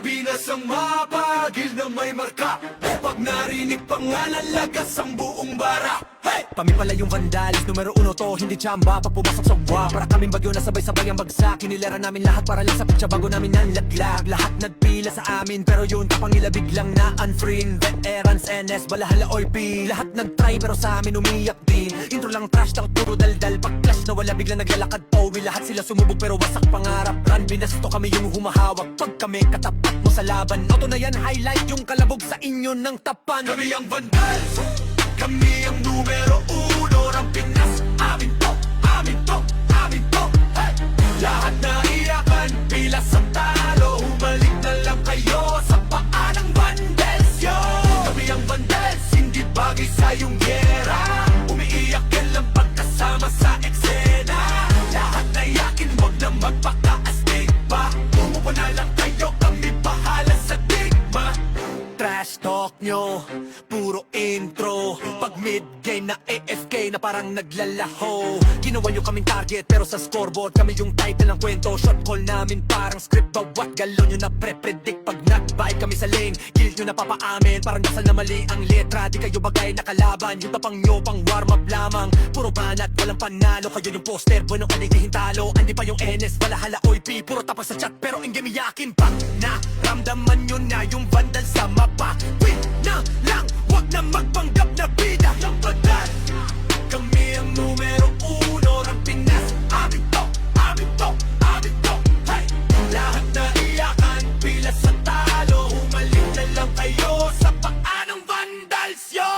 Pilipinas ang mapagil na may marka. Pag narinig pangalan, lagas ang buong bara. Hey! Kami pala yung vandalis, numero uno to, hindi tsamba. Pag pumasok sa wa, para kaming bagyo na sabay-sabay ang bagsak. Hinilera namin lahat para lang sa pitsa bago namin nanlaglag. Lahat nagpila sa amin, pero yun kapangila biglang na unfriend. Veterans, NS, balahala, OIP. Lahat nag-try pero sa amin umiyak din. Intro lang trash, takot puro daldal. Pag clash na wala biglang naglalakad Owi. Lahat sila sumubog pero wasak pangarap. Run, binasto kami yung humahawak. Pag kami katapat mo sa laban, auto na yan, highlight yung kalabog sa inyo ng tapan. Kami ang vandals, kami ang numero uno ng Pinas. Amin to, amin to, amin to. Hey! Lahat na iyakan, pilas ang talo. Humalik na lang kayo sa paa ng vandals, yo. Kami ang vandals, hindi bagay sa iyong gera. Umiiyak ka lang pagkasama sa eksena. Lahat na iyakin, wag na magpaka-astig pa. Umupo na lang kayo, kami bahala sa digma. Trash talk nyo, puro intro. Pag mid-game na AFK na parang naglalaho. Ginawa nyo kaming target pero sa scoreboard kami yung title ng kwento. Shot call namin parang script, bawat galon nyo na pre-predict. Pag nag-bike kami sa lane, guild nyo na papaamin. Parang dasal na mali ang letra, di kayo bagay na kalaban. Yung tapang nyo pang warm up lamang, puro banat, walang panalo. Kayo yung poster, buenong kaligihin talo. Andi pa yung NS, balahala, OIP. Puro tapos sa chat pero in-game iyakin pa. Naramdaman nyo na yung vandal sa mapa. Win na lang, wag na magpanggap na bida. Yung bandal, kami ang numero uno ng Pinas. Amin to, amin to, amin to. Hey! Lahat na iyakan, pilas sa talo. Humalik na lang kayo sa paa ng vandals, yo.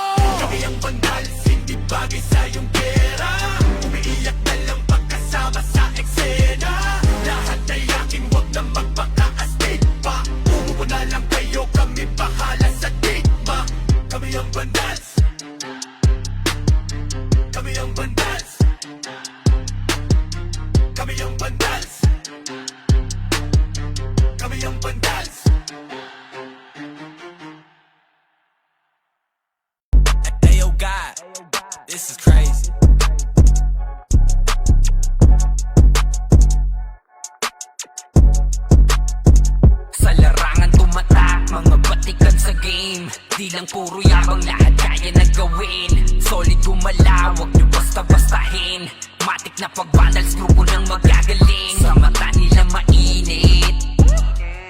Kami ang vandals, hindi bagay sa iyong pera. Umiiyak na lang pagkasama sa eksena. Lahat na iyakin, wag na magpaka-astig pa. Umupo na lang kayo, kami bahala sa digma. Kami ang vandals, kami ang vandals, kami ang vandals, kami ang vandals. Hey yo God, this is crazy. Sa larangan tumatak, mga batikan sa game. Di lang puro yabang, lahat kaya na gawin. Solid gumalaw, wag nyo basta-bastahin. Matik na pag-vandals, grupo ng magagaling. Sa mata nila mainit,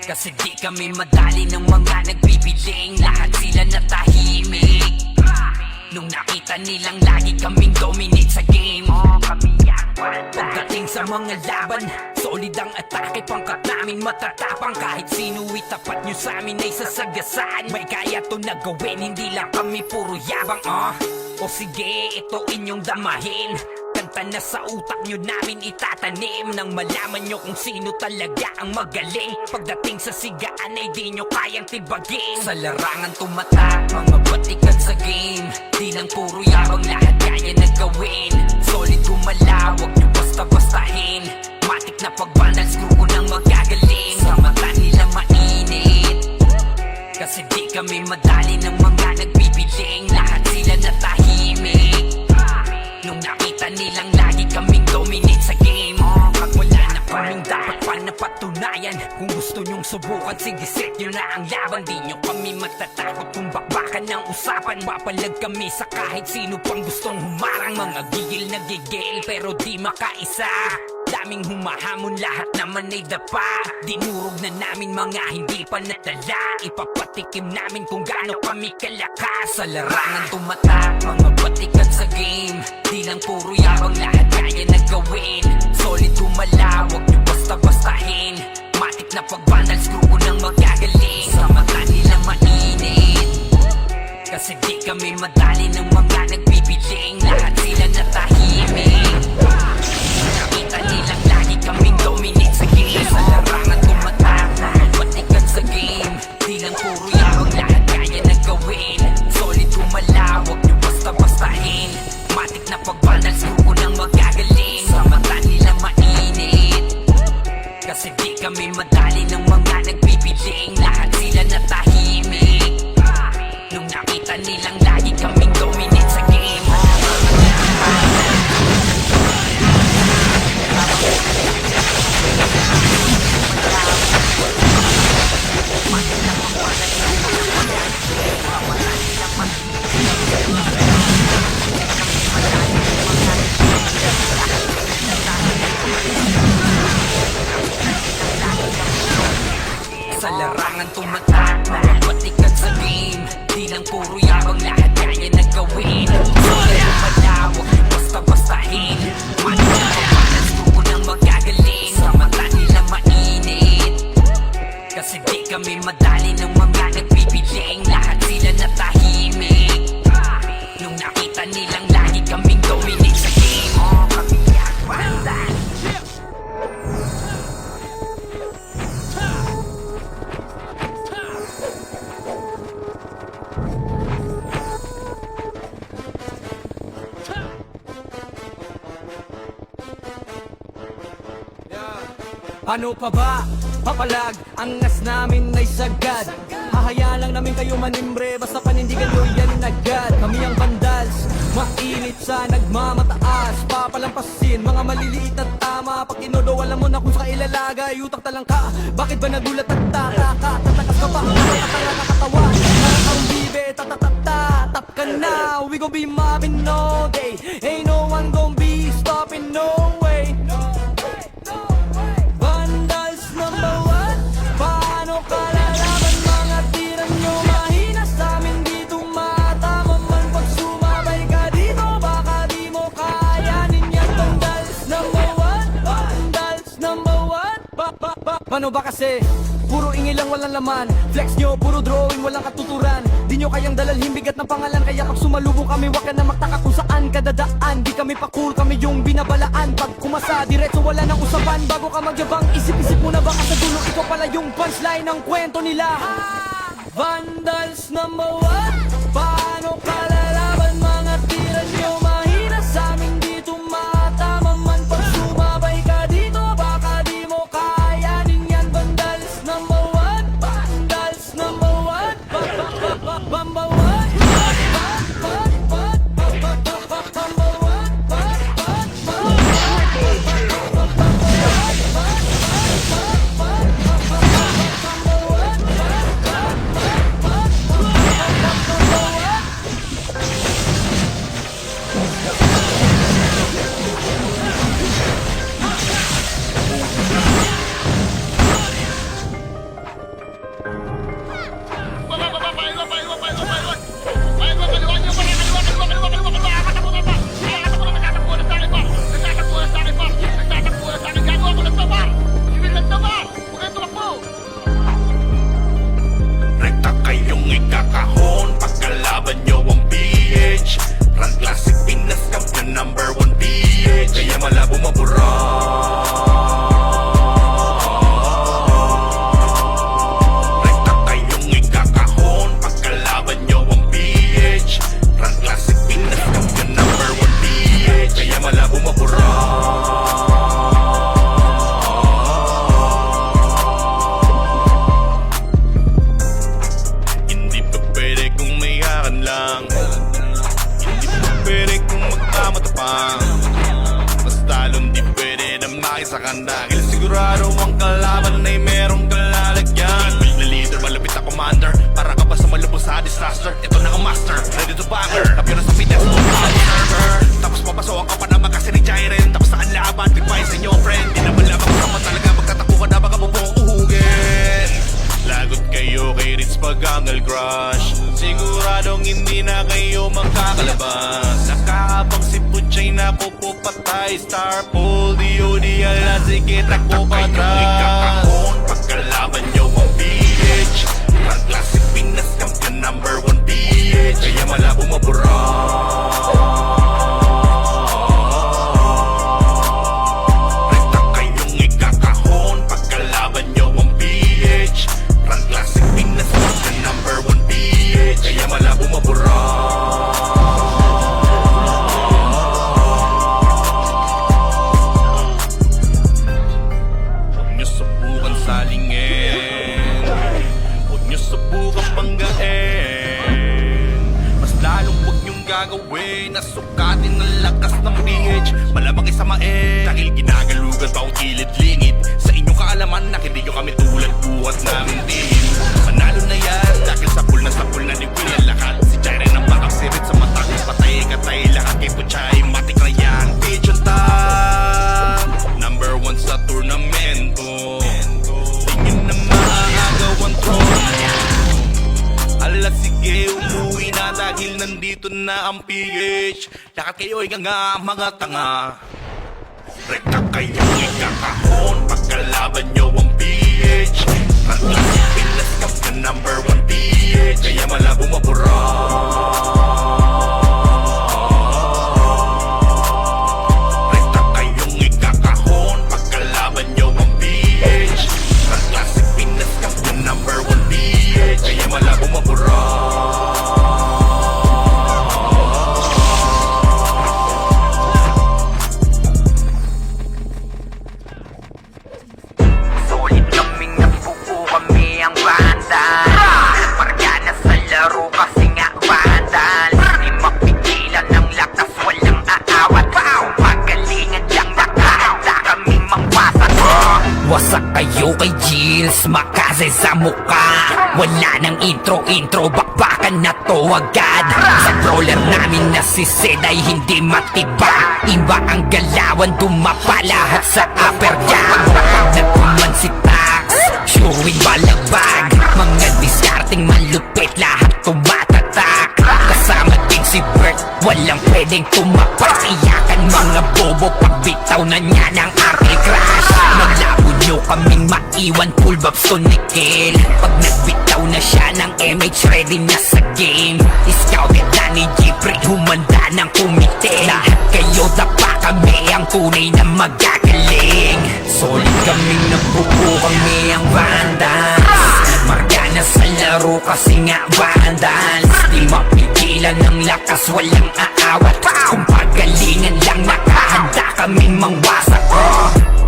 kasi di kami madali ng mga nagbibiling. Lahat sila natahimik nung nakita nilang lagi kaming dominate sa game. Pagdating sa mga laban, solid ang atake. Pangkat namin matatapang, kahit sino itapat nyo sa amin ay sasagasaan. May kaya to na gawin, hindi lang kami puro yabang. O sige, ito inyong damahin. Kanta na sa utak nyo namin itatanim, nang malaman nyo kung sino talaga ang magaling. Pagdating sa sigaan ay di nyo kayang tibagin. Sa larangan tumatak, mga batikan sa game. Di lang puro yabang, lahat kaya na gawin. Solid gumalaw, wag nyo basta-bastahin. Matik na pag-vandals, grupo ng magagaling. Sa mata nila mainit, kasi di kami madali ng mga nagbibiling. Lahat sila natahimik nung nakita nilang lagi kaming dominate sa game. Pag wala na kaming dapat pa napatunayan, kung gusto nyong subukan, sige set nyo na ang laban. Di nyo kami matatakot kung bakbakan ng usapan. Papalag kami sa kahit sino pang gustong humarang. Mga gigil na gigil pero di makaisa. Daming humahamon, lahat naman ay dapa. Dinurog na namin mga hindi pa natala. Ipapatikim namin kung gaano kami kalakas. Sa larangan tumatak, mga batikan sa game. Di lang puro yabang, lahat kaya na gawin. Solid gumalaw, wag nyo basta-bastahin. Matik na pag-vandals, grupo ng magagaling. Sa mata nila mainit, kasi di kami madali ng mga nagbibiling. Lahat sila natahimik, nakita nilang lagi kaming dominate sa game. Sa larangan tumatak, mga batikan sa game. Di lang puro yabang, lahat kaya na gawin. Solid gumalaw, wag nyo basta-bastahin. Matik na pag-vandals, grupo ng magagaling. Sa mata nila mainit, kasi di kami madali ng mga nagbibiling. Lahat sila natahimik nung nakita nilang lagi kaming dominate sa game. Sa larangan tumatak, mga batikan sa game. Di lang puro yabang, lahat kaya na gawin. Solid malawak, basta-bastahin. Matik na mabalas, grupo nang magagaling. Sa mata nila mainit, kasi di kami madali ng mga nagpipiling. Lahat sila natahimik nung nakita nilang lagi kaming dominate sa game. Oh, kami ang banda. Ano pa ba? Papalag, angas namin ay sagad. Hahayaan lang namin kayo manimbre, basta panindigan nyo yan agad. Kami ang bandals, mainit sa nagmamataas. Papalampasin, mga maliliit na tama. Pag tinodo, alam mo na kung sa ilalagay. Utak talang ka, bakit ba nagulat at taka? Tatakas ka pa, nakatanga nakatawa. Ang bibe, tatatata, tap ka na. We gon' be mobbing all day. Ain't no one gon' be stopping, no way. Vandals number one, paano kalalaman mga tira nyo mahina sa amin dito matama man pag sumabay ka dito baka di mo kayanin yan. Vandals number one, vandals number one. Paano ba kasi? Puro ingay lang walang laman. Flex nyo, puro drawing, walang katuturan. Di nyo kayang dalalhin bigat ng pangalan. Kaya pag sumalubong kami, wag ka na magtaka kung saan ka dadaan. Di kami pa cool, kami yung binabalaan. Pag kumasa, diretso wala nang usapan. Bago ka magyabang, isip-isip mo na baka sa dulo ikaw pala yung punchline ng kwento nila. Vandals number one, paano kalalaban mga tira nyo mahina sa amin dito matama man pag sumabay ka dito baka di mo kayanin yan. Vandals number one, vandals number one, number one. Rekta kayong ikakahon pagkalaban nyo ang PH. Run Classic Pinas Champion number 1 PH. Kaya malabo mabura. Rekta kayong ikakahon pagkalaban nyo ang PH. Run Classic Pinas Champion number 1 PH. Kaya malabo mabura. Hindi pa pwede kung may hakan lang. Hindi pa pwede kung magkamatapang. Mas talong di pwede na makisakan. Dahil sigurado ang kalaban ay merong kalalagyan. Build na leader, malapit na commander. Para ka pa sa malubos sa disaster. Ito na ang master, ready to bagger. Tapos na sa fitness mo, server. Tapos papasokan ka pa naman kasi ni Jairen. Tapos na ang laban, goodbye sa inyo friend. Di naman labang kasama talaga. Magtatakbo ka na baka bubong uhugin. Lagot kayo kay Ritz Pagangal Crush. Siguradong hindi na kayo magkakalabas. Nakakabang si Puchay na pupupatay. Star Pool, DOD, ala sige takbo pa atras. Pagkalaban nyo ang PH. Run Classic Pinas Champion number 1 PH. Kaya malabo mabura. Rekta kayong ikakahon pagkalaban nyo ang PH. Run Classic Pinas Champion number 1 PH. Kaya malabo mabura. Huwag nyo subukan salingin. Huwag nyo subukan banggain. Mas lalong huwag nyong gagawin. Nasukatin ang lakas ng PH. Malamang isamain. Dahil ginagalugan pa ang kilid-lingid. Sa inyong kaalaman na hindi nyo kami tulad buhat namin din. Manalo na yan dahil sapul na ni Will ang lahat. Si Jairen ang makapsirit sa matang. Patay-katay lahat kay Puchay. Matik na yan, PH on top. Number 1 sa tournamento. Tingin na maagawan na ang PH. Lahat kayo ay nga mga tanga. Rekta kayong ikakahon pagkalaban nyo ang PH. Pag-isip Pilas Cup na #1 PH. Kaya malabo mapura. Rekta kayong ikakahon pagkalaban nyo ang PH. Pag-isip Pilas Cup na #1 PH. Kaya malabo mapura. Solid kaming nabuo kami ang bandal. Marga na sa laro kasi nga bandal. Di mapigilan ng lakas, walang aawat. Pagalingan lang nakahanda kaming mangwasak. Wasak kayo kay Gilles, makase sa mukha. Wala nang intro, bakbakan na to agad. Sa brawler namin na si Zed ay hindi matiba. Iba ang galawan, dumapa lahat sa upper jam. Nagkuman si Tax, showing balagbag. Mga diskarting malupit, lahat tumatatak. Kasama din si Bert, walang pwedeng tumapas. Iyakan mga bobo, pagbitaw na niya ng Arctic Crash. Malabo nyo kaming maiwan, full babs to Nickel. Pag nagbitaw na siya ng MH, ready na sa game. Scouted na ni Jeffrey, humanda ng kumite. Lahat kayo dapa, kami ang tunay na magagaling. Solid kaming nabuo, kami ang vandals. Marga na sa laro kasi nga vandals. Di mapigilan ng lakas, walang aawat. Kung pagalingan lang nakahanda kaming mangwasak.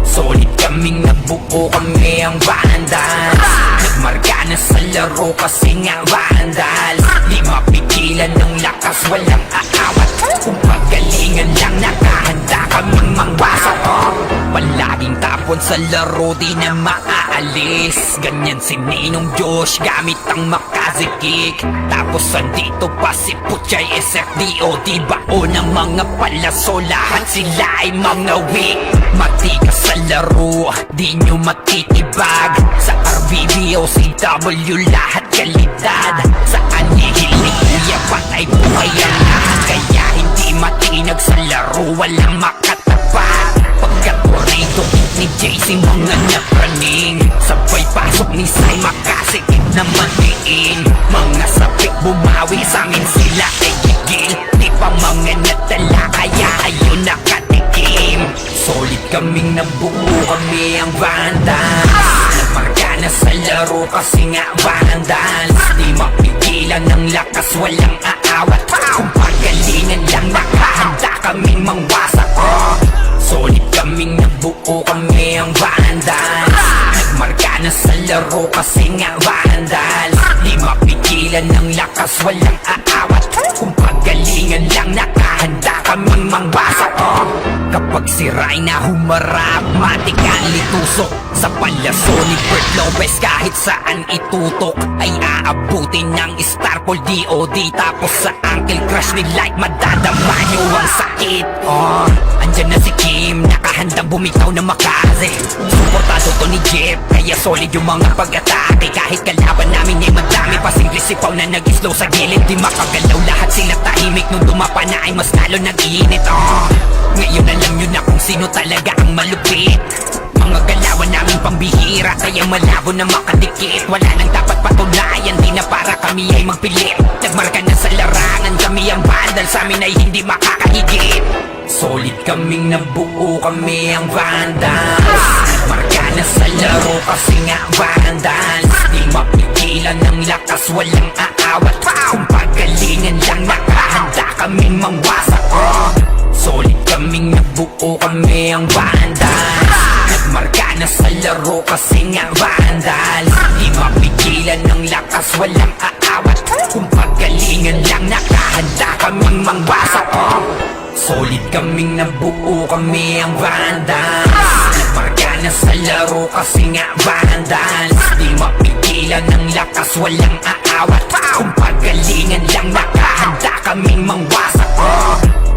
Solid kaming nabuo, kami ang vandals. Nagmarga na sa laro kasi nga vandals. Di mapigilan ng lakas, walang aawat. Kung pagalingan lang nakahanda kaming mangwasak. Palaging tapon sa laro, di na maaalis. Ganyan si Ninong Josh, gamit ang makazikik. Tapos andito pa si Puchay SFDO. Di bao ng mga palaso, lahat sila ay mga weak. Matikas sa laro, di nyo matitibag. Sa RVVO, CW, lahat kalidad. Sa anihiling kuya, patay buhay ang lahat. Kaya hindi matinag sa laro, walang makatapat. Pagkakorito ni JC, mga napraning. Sabay pasok ni Sai, makasikip na matiin. Mga sapik bumawi, sa amin sila ay gigil. Di pa mga natala, kaya ayun nakatikim. Solid kaming nabuo, kami ang vandals. Nagmarga na sa laro kasi nga vandals. Di mapigilan ng lakas, walang aawat. Kung pagalingan lang nakahanda kaming mangwasak. Solid kaming nabuo, kami ang vandals. Nagmarga na sa laro kasi nga vandals. Di mapigilan ng lakas, walang aawat. Kung pagalingan lang nakahanda kaming mangwasak. Kapag siray na humarap, matik ang litusok. Sa palaso ni Bert Lopez, kahit saan itutok ay aabutin ng Starpol DOD. Tapos sa Uncle Crush ni Light, madadama nyo ang sakit. Andyan na si Kim, nakahandang bumitaw na makaze. Suportado to ni Jeff, kaya solid yung mga pag-atake. Kahit kalaban namin ay madami pa, simple sipaw na nag-slow sa gilid. Di makagalaw, lahat sila tahimik. Nung dumapa na ay mas lalo nag-iinit. Ngayon alam nyo na kung sino talaga ang malupit. Mga galawan namin pambihira, kaya malabo na makadikit. Wala nang dapat patunayan, di na para kami ay magpilit. Nagmarka na sa larangan, kami ang vandal, sa amin ay hindi makakahigit. Solid kaming nabuo, kami ang vandals. Nagmarka na sa laro kasi nga vandals. Di mapigilan ng lakas, walang aawat. Kung pagalingan lang nakahanda kaming mangwasak. Solid kaming nabuo, kami ang vandals. Nagmarka na sa laro kasi nga vandals. Di mapigilan ng lakas, walang aawat. Kung pagalingan lang nakahanda kaming mangwasak. Solid kaming nabuo, kami ang vandals. Nagmarka na sa laro kasi nga vandals. Di mapigilan ng lakas, walang aawat. Kung pagalingan lang nakahanda kaming mangwasak.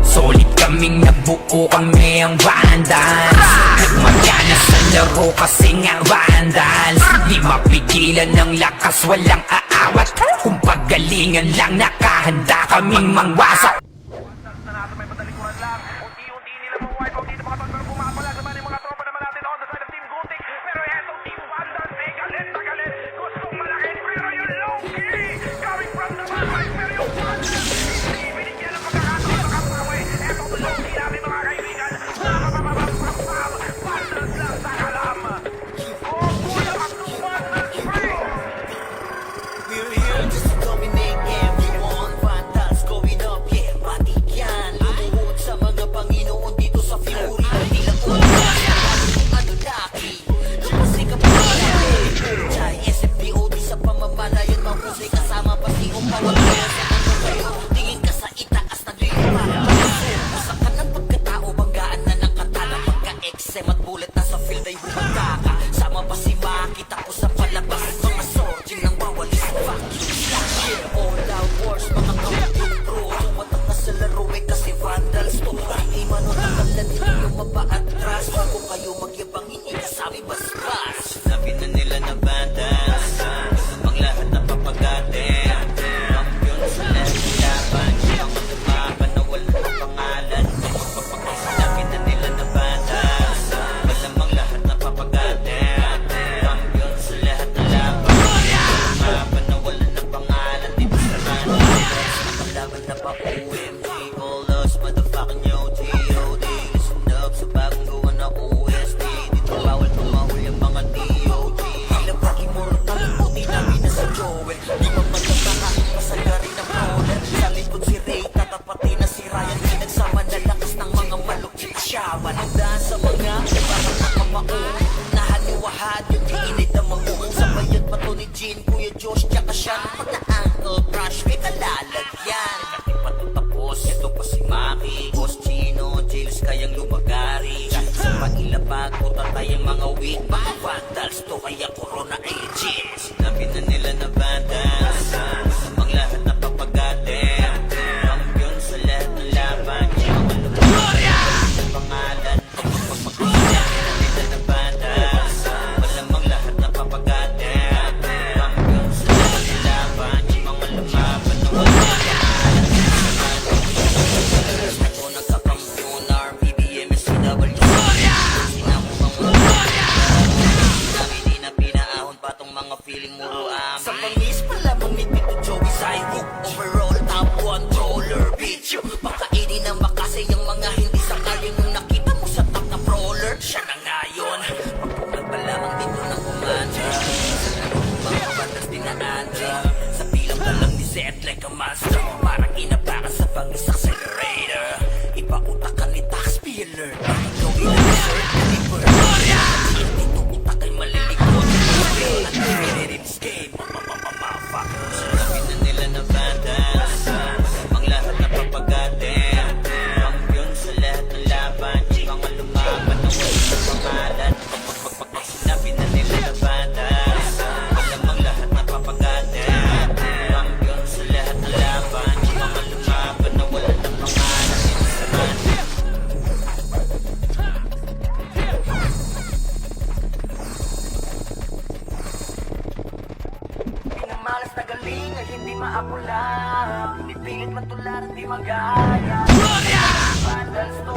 Solid kaming nabuo, kami ang vandals. Nagmarka na sa laro laro kasi nga vandals. Di mapigilan ng lakas, walang aawat. Kung paggalingan lang, nakahanda kaming mangwasak. We're here just to dominate everyone. Vandals going up, yeah, matik yan. Lumuhod sa mga Panginoon dito sa Fury. Hindi lang ko ano laki. Lumusay ka pa Jai, SFDOD sa pamamalayan. Mahusay kasama pa si Umpawag. Kaya sa ano kayo, tingin ka sa itaas na lilipan. Usa ka ng pagkatao, banggaan na ng katana. Pagka-XM at bullet na sa field ay humanda ka. Sama pa si Makita ko sa palabas. Mga sorging nang bawal is fuck you. Yeah, all out wars, mga kampiyon pro. Tumatak na sa laro eh kasi vandals to. Hindi manotagal na dito lumaba atras. Bago kayo magyabang hindi kasabi basbas. Sinabi na nila na vandals, ang lahat na papagate. Kampiyon sa lahat ng laban. Siyang lumaban na walang pangalan. Sinabi na nila na vandals, malamang lahat na papagate. Kampiyon sa lahat ng laban. Lumaban na walang pangalan. Dito sa vandals, nakalaban na pa OMG. All us motherfucking yo G.O.D. Listen up sa bagong gawa na OST. Dito bawal tumahol yung mga D.O.G. Sila pag immortal, puti namin na sa Joel. Di ba matataka, pasagari ng brawler. Sa likod si Ray, tatapatin na si Ryan. Pinagsama na lakas ng mga malukit asyawan. Ang daan sa mga parang nakamaon. Nahaliwahad yung diinit na mabuong. Sa bayad pa to ni Jean, Kuya Josh, tsaka siya. Pag na-ankle crush, may kalalagyan. Tapos, ito pa si Maki, Boss Chino, Jiles kayang lumagari. Sa pailapag, putatay ang mga weak. Mga vandals to, kaya corona ay legit. Sinabi na nila na vandals, ang lahat na papagate. Kampiyon sa lahat ng laban, yung mga lumaban sa pangalan. Sinabi na nila na vandals, malamang lahat na papagate. Kampiyon sa lahat ng laban, yung mga lumaban na walang ako nagkakampiyon, RPBM, SCW. Sinamang mga namin di na pinaahon pa tong mga feeling mo amin. Sa pangis pa lamang ni Tito Joey Saigo. Overall top 1 roller bitch. Pakainin ng makasay ang mga hindi sakayang yung nakita mo sa top na brawler. Siya na ngayon, pagpunan pa lamang dito ng kumanda. Mga bandas din na Andre. Sa pilang pa lang ni Zed like a monster. Parang inapakan sa pangis accelerator. Ipautak ka ni taxpayer. Ikaw ilan-insert deliver. Dito utak ay malilikot. At piniririn escape. Motherfucker. Sinabi na nila na vandals, ang lahat na papagate. Kampiyon sa lahat ng laban. Mga lumaban na walang pangalan. Sinabi na nila na vandals, malamang lahat na papagate. Kampiyon sa lahat ng laban. Mga lumaban na walang pangalan. Pinamalas na galing ay hindi maapula. Pinipilit matulad at di magaya. Vandals to.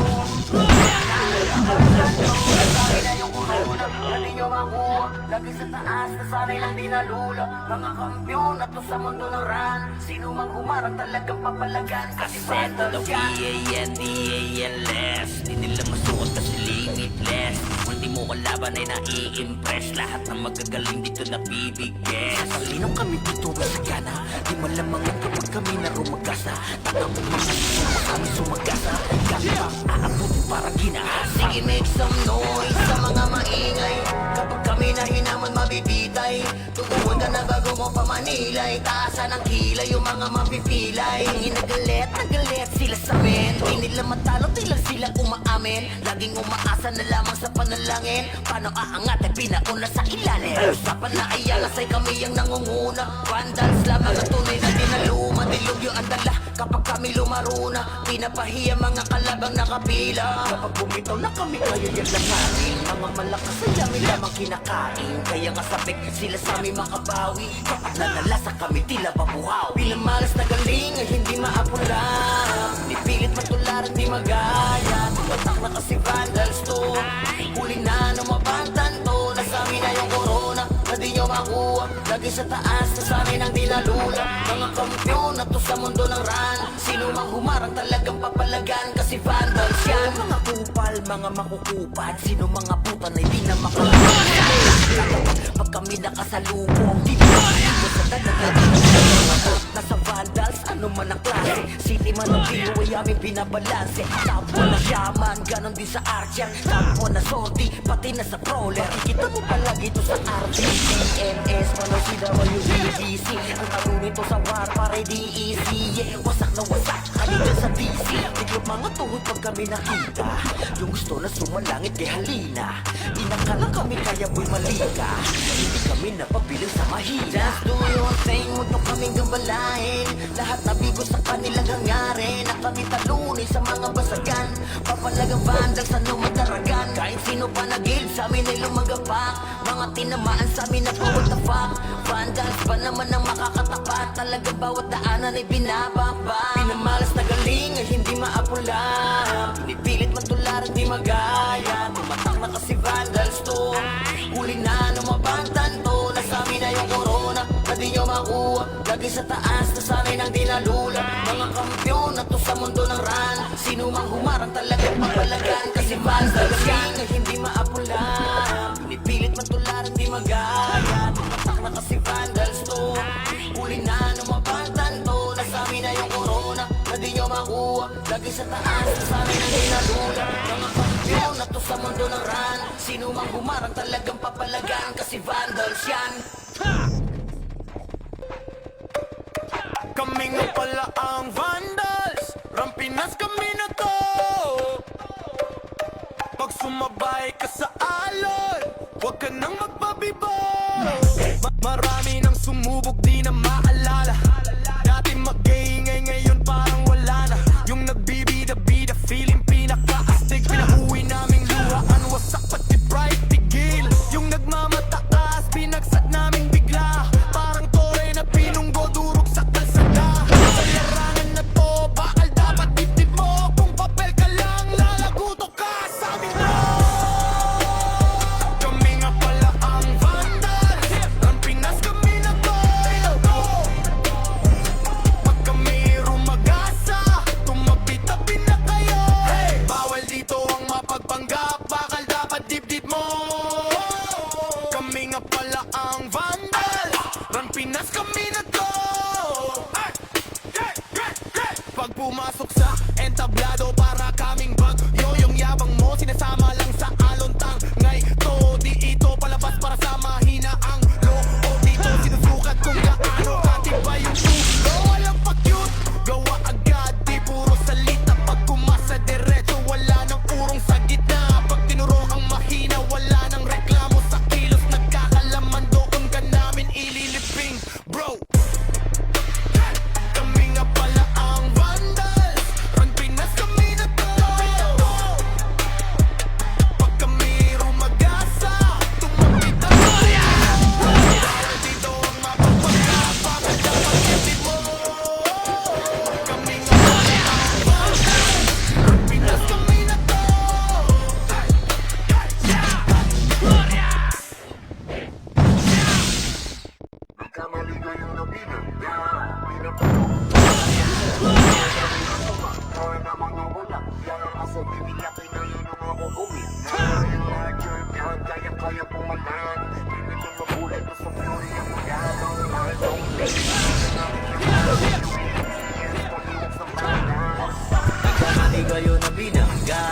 Sabi na yung corona, hindi nyo makuha. Lagi sa taas, nasanay lang di nalula. Mga kampiyon at sa mundo ng run. Sino mang humarang talagang papalagan. Kasi vandals yan. D-A-N-D-A-L-S. Di nila masuot kasi limitless. Hindi mo kalaban ay nai-impress. Lahat ng magagaling dito nabibigyan. Salinong kami dito sa gana. Di malamangan kapag kami na rumagasa. Taka mo mga suma kami sumagasa. Gagawang aabutin para ginahasa. Sige, make some noise sa mga maingay. Kapag kami na hinaman mabibitay. Tuguan ka na bago mo pa manilay. Taasan ang kilay yung mga mapipilay. Nagalit sila sa men. Di nila matalo, di lang sila umaamin. Laging umaasa na lamang sa panalangin. Paano aangat ay pinauna sa ilalim. Usapan na ay alasay kami ang nangunguna. Vandals lamang ang tunay na dinaluman. Dilugyo ang dala kapag kami lumaro na. Pinapahiya mga kalabang nakapila. Kapag bumitaw na kami kayo yan langanin. Mga malakas ay yamin lamang kinakain. Kaya kasabik sila sa aming makabawi. Kapag nanalasa kami tila babuhaw. Pinamalas na galing ay hindi maapula. Nipilit matularan di magaya. Tumatak na kasi vandals to. Huli na numabantan to. Nasa amin na yung corona na di nyo makuha. Lagi sa taas na sa amin ang dinalula. Mga kampyon na to sa mundo ng ran. Sino mang humarang talagang papalagan. Kasi vandals yan. Mga kupal, mga makukupad. Sino mga puta na hindi na makalaman. Pag kami nakasalubong, di ba sa talaga nasa vandals, ano man ang klase. City man ang view ay aming binabalanse. Tapo na shaman, ganon din sa archer. Tapo na sorti, pati na sa crawler. Kita mo palagi ito sa RT DMS, mano si WBDC. Ang taro nito sa war, pare DEC. Yeah, wasak na wasak, halika sa DC. Tiglop mga tuhod pag kami nakita. Yung gusto na sumalangit kay halina. Inakala kami kaya boy malika. Hindi kami napabiling sa mahina. Just do your thing, huwag nyo kaming gambalain. Lahat nabigo sa kanilang hangarin. Na kami talunin sa mga basagan. Papalagang vandals, ano madaragan. Kahit sino pa nagil sa amin ay lumagapak. Mga tinamaan sa amin na what the fuck. Vandals pa naman ang makakatapat. Talaga bawat daanan ay binababa. Pinamalas na galing ay hindi maapula. Pinipilit matularan di magaya. Tumatak na kasi vandals to. Huli na numabantan to. Nasa amin na yung corona na di nyo makuha. Lagi sa taas na sa amin ang dinalula. Mga kampyon na to sa mundo ng ran. Sino mang humarang talagang papalagan. Kasi vandals yan ay hindi maapula. Pinipilit matularan di magaya. Tumatak na kasi vandals to. Huli na numabantan to. Nasa amin na yung corona na di nyo makuha. Lagi sa taas na sa amin ang dinalula. Mga kampyon na to sa mundo ng ran. Sino mang humarang talagang papalagan. Kasi vandals yan. Kami nga pala ang vandals. Rampinas kami na to. Pag sumabay ka sa alon, huwag ka nang magpabibo. Marami nang sumubok di na maalala. Dati mag-iingay ngayon parang wala na. Yung nagbibida-bida feeling pinaka-astig. Pinauwi naming luhaan, wasak pati bright tigil. Yung nagmamataas, binagsak naming bigla. Parang tore na pinunggo, durog sa kalsada. Sa larangan na to, bakal dapat dibdib mo. Kung papel ka lang, lalaguto ka sa amin mo. Kami nga pala ang vandals. Rampinas kami na to. Pag kami rumagasa, tumabit-tabi na kayo. Bawal dito ang mapagpanggap, bakal dapat dibdib mo. Kami nga pala ang vandals. Rampinas kami na to. Pag pumasok sa entablado, para kaming bag. Yung yabang mo, sinasama lang sa alontang. Ngay to, di ito palabas para sa mahina ang loob. Dito sinusukat kung gaano katibay yung tulo. Walang pa-cute, gawa agad, di puro salita. Pag kumasa diretso, wala nang urong sa gitna. Pag tinuro ang mahina, wala nang reklamo sa kilos. Nagkakalaman doon ka namin ililiping, bro. Kami nga pala ang vandals. Rampinas kami na to. Pag kami rumagasa, tumapit ang kaya. Bawal dito ang mapapagkap, bakal dapat dibdib mo. Kami nga pala ang vandals. Rampinas kami na to. Nagkamali kayo na binangga.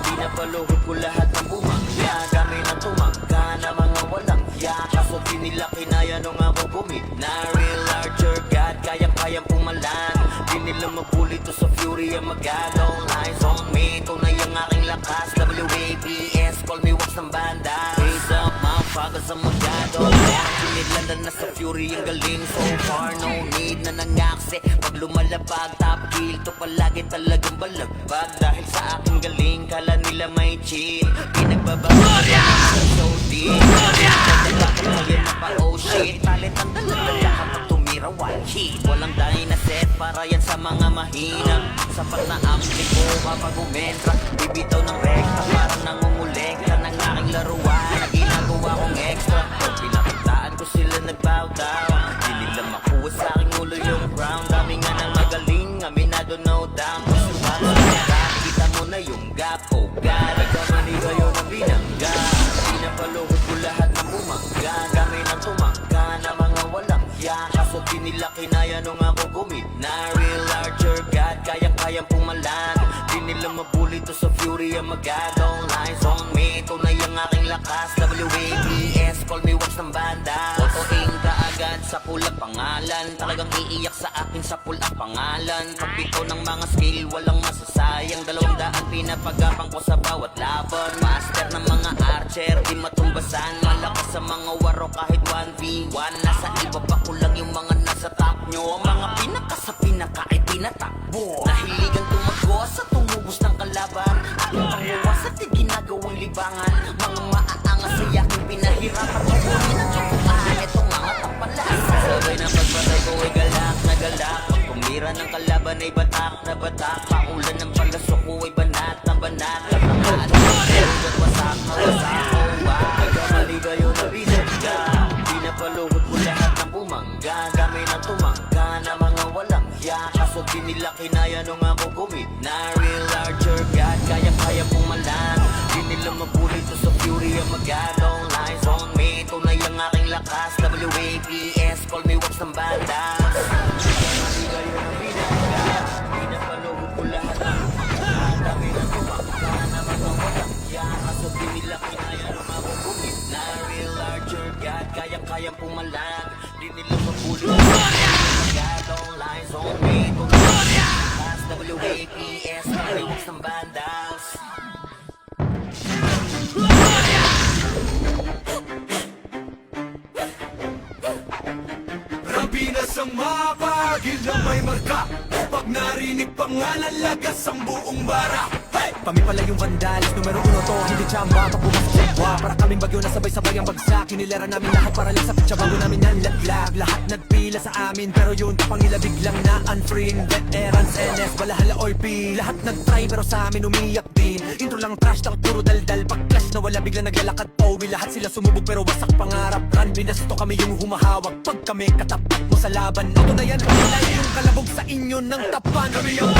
Pinapaluhod ko lahat ng bumangga. Kami na tumangga na mga walang ya. Kaso pinila kinaya nung ako bumit na real larger God, kayang-kayang pumalan. Di nila mapuli to sa fury ang magalaw. Eyes on me, tunay ang aking lakas. WAPS, call me wax ng banda. Raise up, motherfuckers ang magado. Pinila Nadala na sa fury ang galing. So far no need na nangaksi. Pag lumalabag top kill to palagi talagang balagbag. Dahil sa aking galing kala nila may chill. Pinagbabago so deep. Nadala ko ngayon na pa oh shit. Talent ang dala kapag tumira one hit. Walang dahil na set para yan sa mga mahina. Sapat na ampli ko kapag umentra. Bibitaw ng rekta parang nangungulekta ng aking laruan na ginagawa kong extra. Pag pinakitaan ko sila nag-bow down. Di nila makuha sa aking ulo yung crown. Dami nga ng magaling, aminado no doubt. Kita mo na yung gap, oh God. Nagkamali kayo na binangga. Pinapaluhod ko lahat ng bumangga. Kami nang tumangga na mga walang hiya. Kaso di nila kinaya nung ako gumit na real larger God. Kayang-kayang pumalan. Di nila mabuli to sa fury ang magadong lines on me. Tunay ang aking lakas. WAPS, call me watch ng banda. Totoing kaagad sa pulang pangalan. Talagang iiyak sa akin sa pulang pangalan. Pagpito ng mga skill, walang masasayang. 200 pinapagapang ko sa bawat laban. Master ng mga archer, di matumbasan. Malakas sa mga waro kahit 1v1. Nasa iba pa ko lang yung mga nasa top nyo. Ang mga pinaka sa pinaka ay tinatakbo. Nahiligan tumago sa tumubos ng kalaban. Aking panguwas at di ginagawang libangan. Mga maaangas sa yaking pinahirapan. Tukurin ang tukuan, itong mga tapalas. Sabay ng pagpatay ko ay galak na galak. Pag pumira ng kalaban ay batak na batak. Paulan ng palaso ko ay banat na banat. Katangaan ng pagkakas wasak na wasak. Nagkamali kayo na binagga. Pinapaluhod ko lahat ng bumangga. Kami na tumangga na mga walang hiya. Kaso di nila kinaya nung ako gumit na real larger God. Kaya-kaya pumalan. Di nila mabuli to sa fury ang magadong lines on me. Tunay ang aking lakas. WAPS, call me watch ng banda. Nagkamali kayo na binagga. Pinapaluhod ko lahat ng bumangga. Kami na tumangga na mga walang hiya. Kaso di nila kinaya nung ako gumit na real larger God. Kaya-kayang pumalan. Di nila mabuli to sa fury ang magadong lines on me. Tunay ang lakas. WAPS, call me watch ng bandas. Rapinas ang mapagil na may marka. Pag narinig pangalan, lagas ang buong bara. Hey! Kami pala yung vandalis, numero 1 to, hindi tsamba. Pag pumasok sa buwa, para kaming bagyo na sabay-sabay ang bagsak. Kinilera namin lahat para lang sa pitsa bago namin nanlaglag. Lahat nagpila sa amin, pero yun tapangila biglang na unfriend. Veterans, NS, balahala or P. Lahat nagtry pero sa amin umiyak din. Intro lang trash talk, puro daldal. Pag clash na wala biglang naglalakad Owi. Lahat sila sumubog pero wasak pangarap. Run, binasto kami yung humahawak. Pag kami katapat mo sa laban, auto na yan, kilay yung kalabog sa inyo ng tapan. Kami ang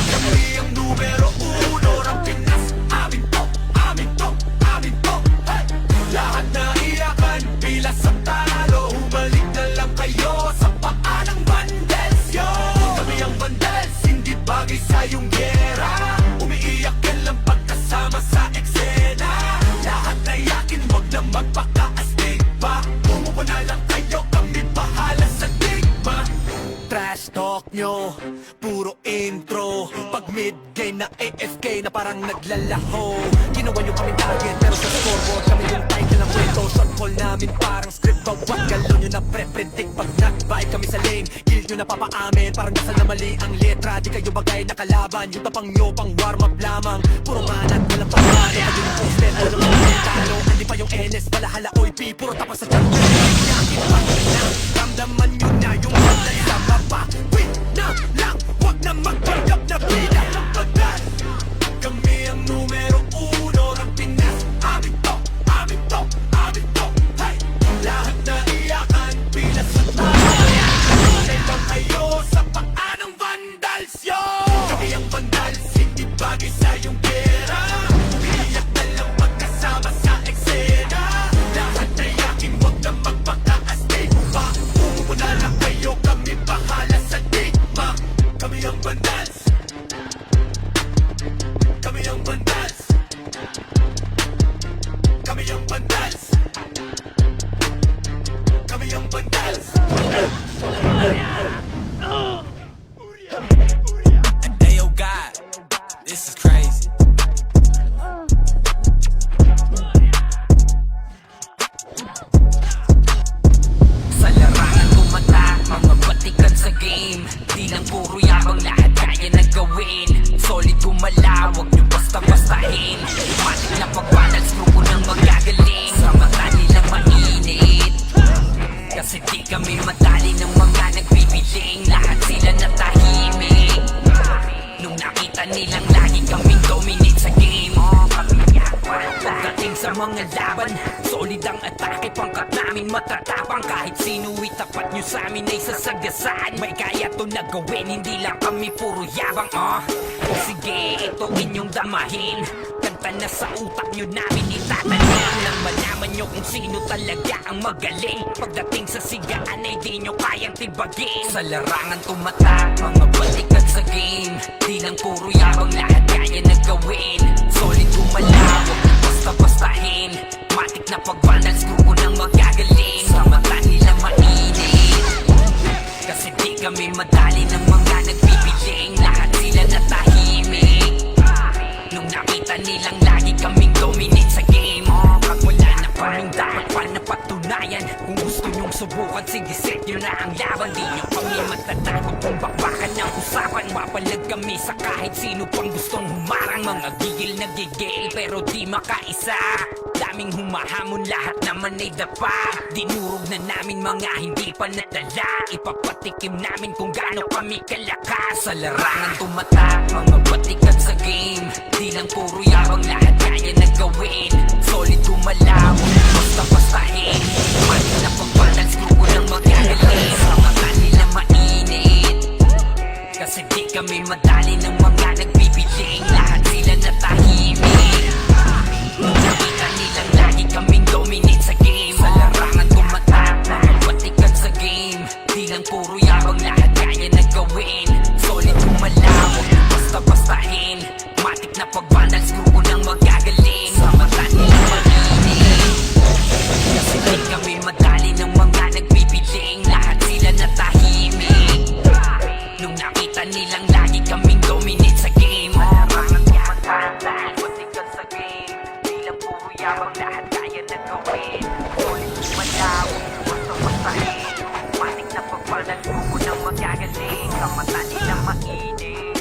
kami ang numero 1 ng Pinas. Amin to, amin to, amin to. Hey! Lahat na iyakan, pila sa talo. Humalik na lang kayo sa paa ng bandels, yo. Kami ang bandels, hindi bagay sa iyong gera. Umiiyak ka lang pagkasama sa eksena. Lahat na yakin, wag na magpaka-astig pa. Bumubo na lang kayo, kami bahala sa digma. Trash talk nyo, puro intro. Pag mid-game na AFK na parang naglalaho. Ginawa nyo kaming target pero sa scoreboard kami yung title ng kwento. Shot call namin parang script. Bawat galo nyo na pre-predict. Pag nag-bite kami sa lane, kill nyo na papaamin. Parang dasal na mali ang letra. Di kayo bagay na kalaban. Yung tapang nyo pang warm up lamang. Puro manat, walang pangano. Pag yung poster, walang mga talo. Hindi pa yung NS, balahala OIP. Puro tapas sa chat. Yakin pa na, ramdaman nyo na yung bandal sa baba. Wait na lang, wag na magpanggap na pila ng bandal. Kami ang numero 1 ng Pinas. Amin to, amin to, amin to. Hey! Lahat na iyakan, pila sa tayo. Tunay bang kayo sa paa ng vandals, yo? Kami ang vandals, hindi bagay sa iyong pera. Umiiyak na lang magkasama sa eksena. Lahat na yakin, wag na magpaka-astig pa. Umupo na lang kayo, kami bahala sa digma. Kami ang vandals. Kami ang vandals. Kami ang vandals. Kami ang vandals. Hey yo, God, this is crazy. Kasi di kami madali ng mga nagbibiling, lahat sila natahimik. Nung nakita nilang lagi kaming dominate sa game, pagdating sa mga laban, solid ang atake, pangkat namin matatapang. Kahit sino itapat nyo sa amin ay sasagasaan. May kaya to na gawin, hindi lang kami puro yabang. O sige, ito inyong damahin, kanta na sa utak nyo namin itatanim. Nang malaman nyo kung sino talaga ang magaling, pagdating sa sigaan ay di nyo kayang tibagin. Sa larangan tumatak, mga balikan sa game, di lang puro yabang, lahat kaya na gawin. Solid gumalaw, huwag na basta-bastahin, matik na pag-vandals, grupo ng magagaling. Sa mata nila mainit, kasi di kami madali ng mga nagbibiling, lahat sila natahimik. Nung nakita nilang lagi kaming dominate sa game, pag wala na kaming dapat pa napatunayan. Kung gusto nyong subukan, sige set nyo na ang laban. Di nyo kami matatakot kung bakbakan ng usapan. Mapalag kami sa kahit sino pang gustong humarang. Mga gigil na gigil pero di makaisa, daming humahamon, lahat naman ay dapa. Dinurog na namin mga hindi pa nadala, ipapatikim namin kung gaano kami kalakas. Sa larangan tumatak, mga batikan sa game, di lang puro yabang, lahat kaya na gawin. Solid gumalaw, basta-bastahin, matik na pag-balance, grupo ng magagaling. Sa mata nila mainit, kasi di kami madali ng mga nagbibiling, lahat sila natahimik. Nung nakita nilang lagi kaming dominate sa game, sa larangan tumatak, mga batikan sa game, di lang puro yabang, lahat kaya na gawin. Solid gumalaw, basta-bastahin, matik na pag-balance, grupo ng magagaling. Sa mata nila mainit, kasi di kami madali ng mga nagbibiling, lahat sila natahimik. Nung nakita nilang lagi kaming dominate sa game, larangan tumatak, batikan sa game, di lang puro yabang, lahat kaya na gawin. Solid gumalaw, basta-bastahin, matik na pag-balance, grupo ng magagaling. Sa mata nila mainit,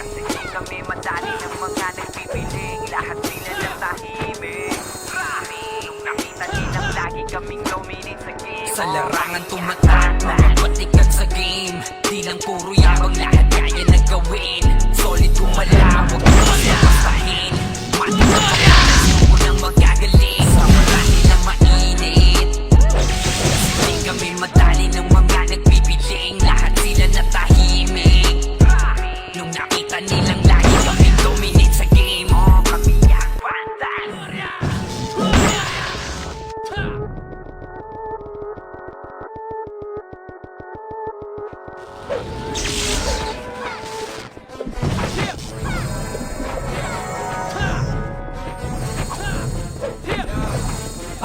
kasi di kami madali ng mga nagbibiling, lahat sila natahimik. Nung nakita nilang lagi kaming dominate sa game, sa larangan tumatak, mga batikan sa game, di lang puro yabang, lahat kaya na gawin. Solid gumalaw, huwag na basta-bastahin, matik na pag-balance, grupo ng magagaling. Sa mata nila mainit, kasi di kami madali ng mga nagbibiling, lahat sila natahimik. Nung nakita nilang lagi kaming dominate sa game, kami ang bandal.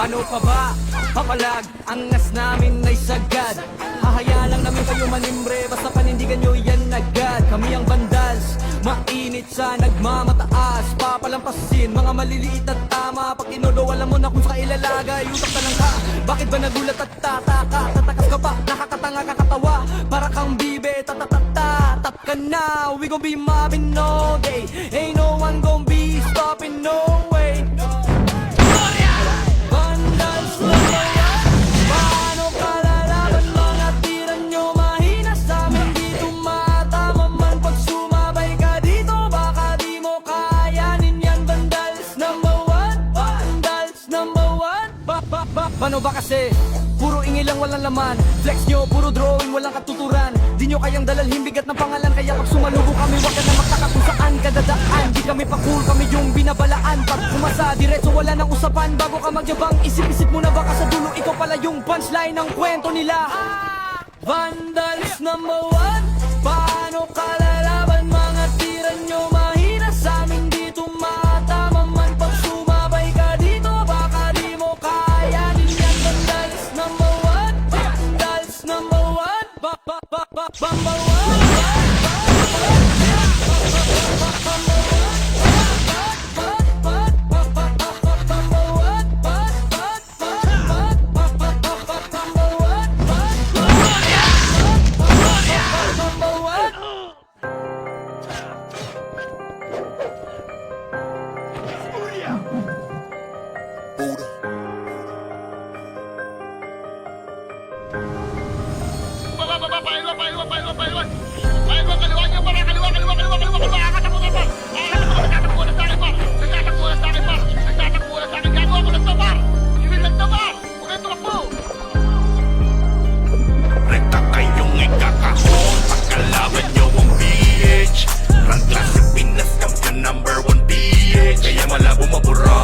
Ano pa ba? Papalag, angas namin ay sagad. Hahaya lang namin kayo manimbre, basta panindigan nyo yan agad. Kami ang bandals, mainit sa nagmamataas, papalampasin mga maliliit at tama. Pag inodo, alam mo na kung sa ilalagay, utak na lang ka. Bakit ba nagulat at tataka? Tatakas ka pa, nakakatanga kakatawa, para kang bibe, tatatata. Tap ka na, we gon' be mobbing all day, ain't no one gon' be stopping, no way. Vandals na kaya, paano kalalaban? Mga tira nyo mahina sa amin, di tumatama man. Pag sumabay ka dito, baka di mo kayanin yan. Vandals number one, Vandals number one. Paano ba kasi? Puro ingay lang, walang laman. Flex nyo, puro drawing, walang katuturan. Di nyo kayang dalalhin, bigat ng pangalan. Kaya pag sumalubo kami, wag ka na magtaka kung saan ka dadaan. Di kami pa cool, kami yung binabalaan. Pag kumasa, diretso wala nang usapan. Bago ka magyabang, isip-isip mo na baka sa dulo ikaw pala yung punchline ng kwento nila. Vandals number one, paano kalalaban? Mga tira nyo mahina sa amin, di tumatama man. Pag sumabay ka dito, baka di mo kayanin yan. Vandals number one, Vandals number one, number one. Rekta kayong ikakahon pagkalaban nyo ang PH. Rank Classic Pinas Champion number 1 PH. Kaya malabo mabura.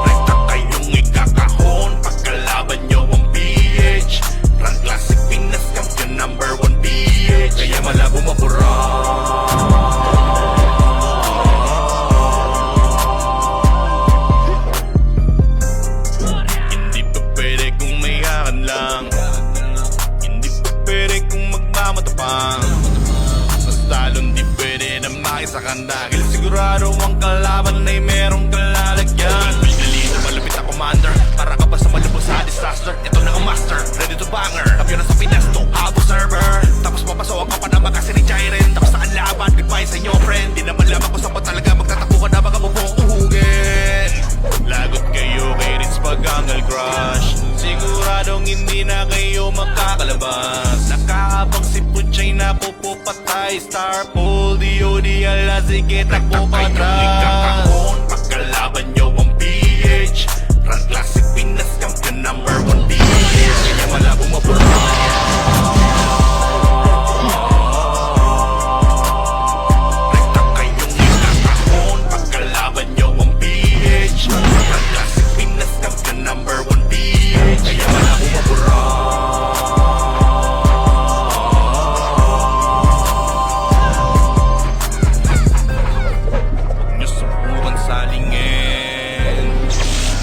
Rekta kayong ikakahon pagkalaban nyo ang PH. Rank Classic Pinas Champion number 1 PH. Kaya malabo mabura. Hindi pa pwede kung may hakan lang. Hindi pa pwede kung magmamatapang. Mas lalong di pwede na makisakan. Dahil sigurado ang kalaban ay merong kalalagyan. Dito malapit na commander, para ka pa sa malubos sa disaster. Ito na ang master, ready to banger. Kampiyon na sa Pinas, to habo server. Tapos papasawag ka pa na magkasiri Jairen. Tapos na ang laban, goodbye sa inyo friend. Di naman lamang kung saan pa talaga magtatakbo ka na baka mong uhugin. Lagot kayo kay Ritz Pagangal Crush. Siguradong hindi na kayo makakalabas. Nakakabang si Puchay na pupupatay. Star Pole, DOD, ala sige takbo pa atrás. Pagkalaban nyo ang PH. Rank Classic Pinas Champion number 1 PH. Kaya malabo mapula. Rekta kayong ikakahon pagkalaban nyo ang PH. Rank Classic Pinas Champion number 1 PH. Kaya malabo mapula. Huwag nyo subukan salingin.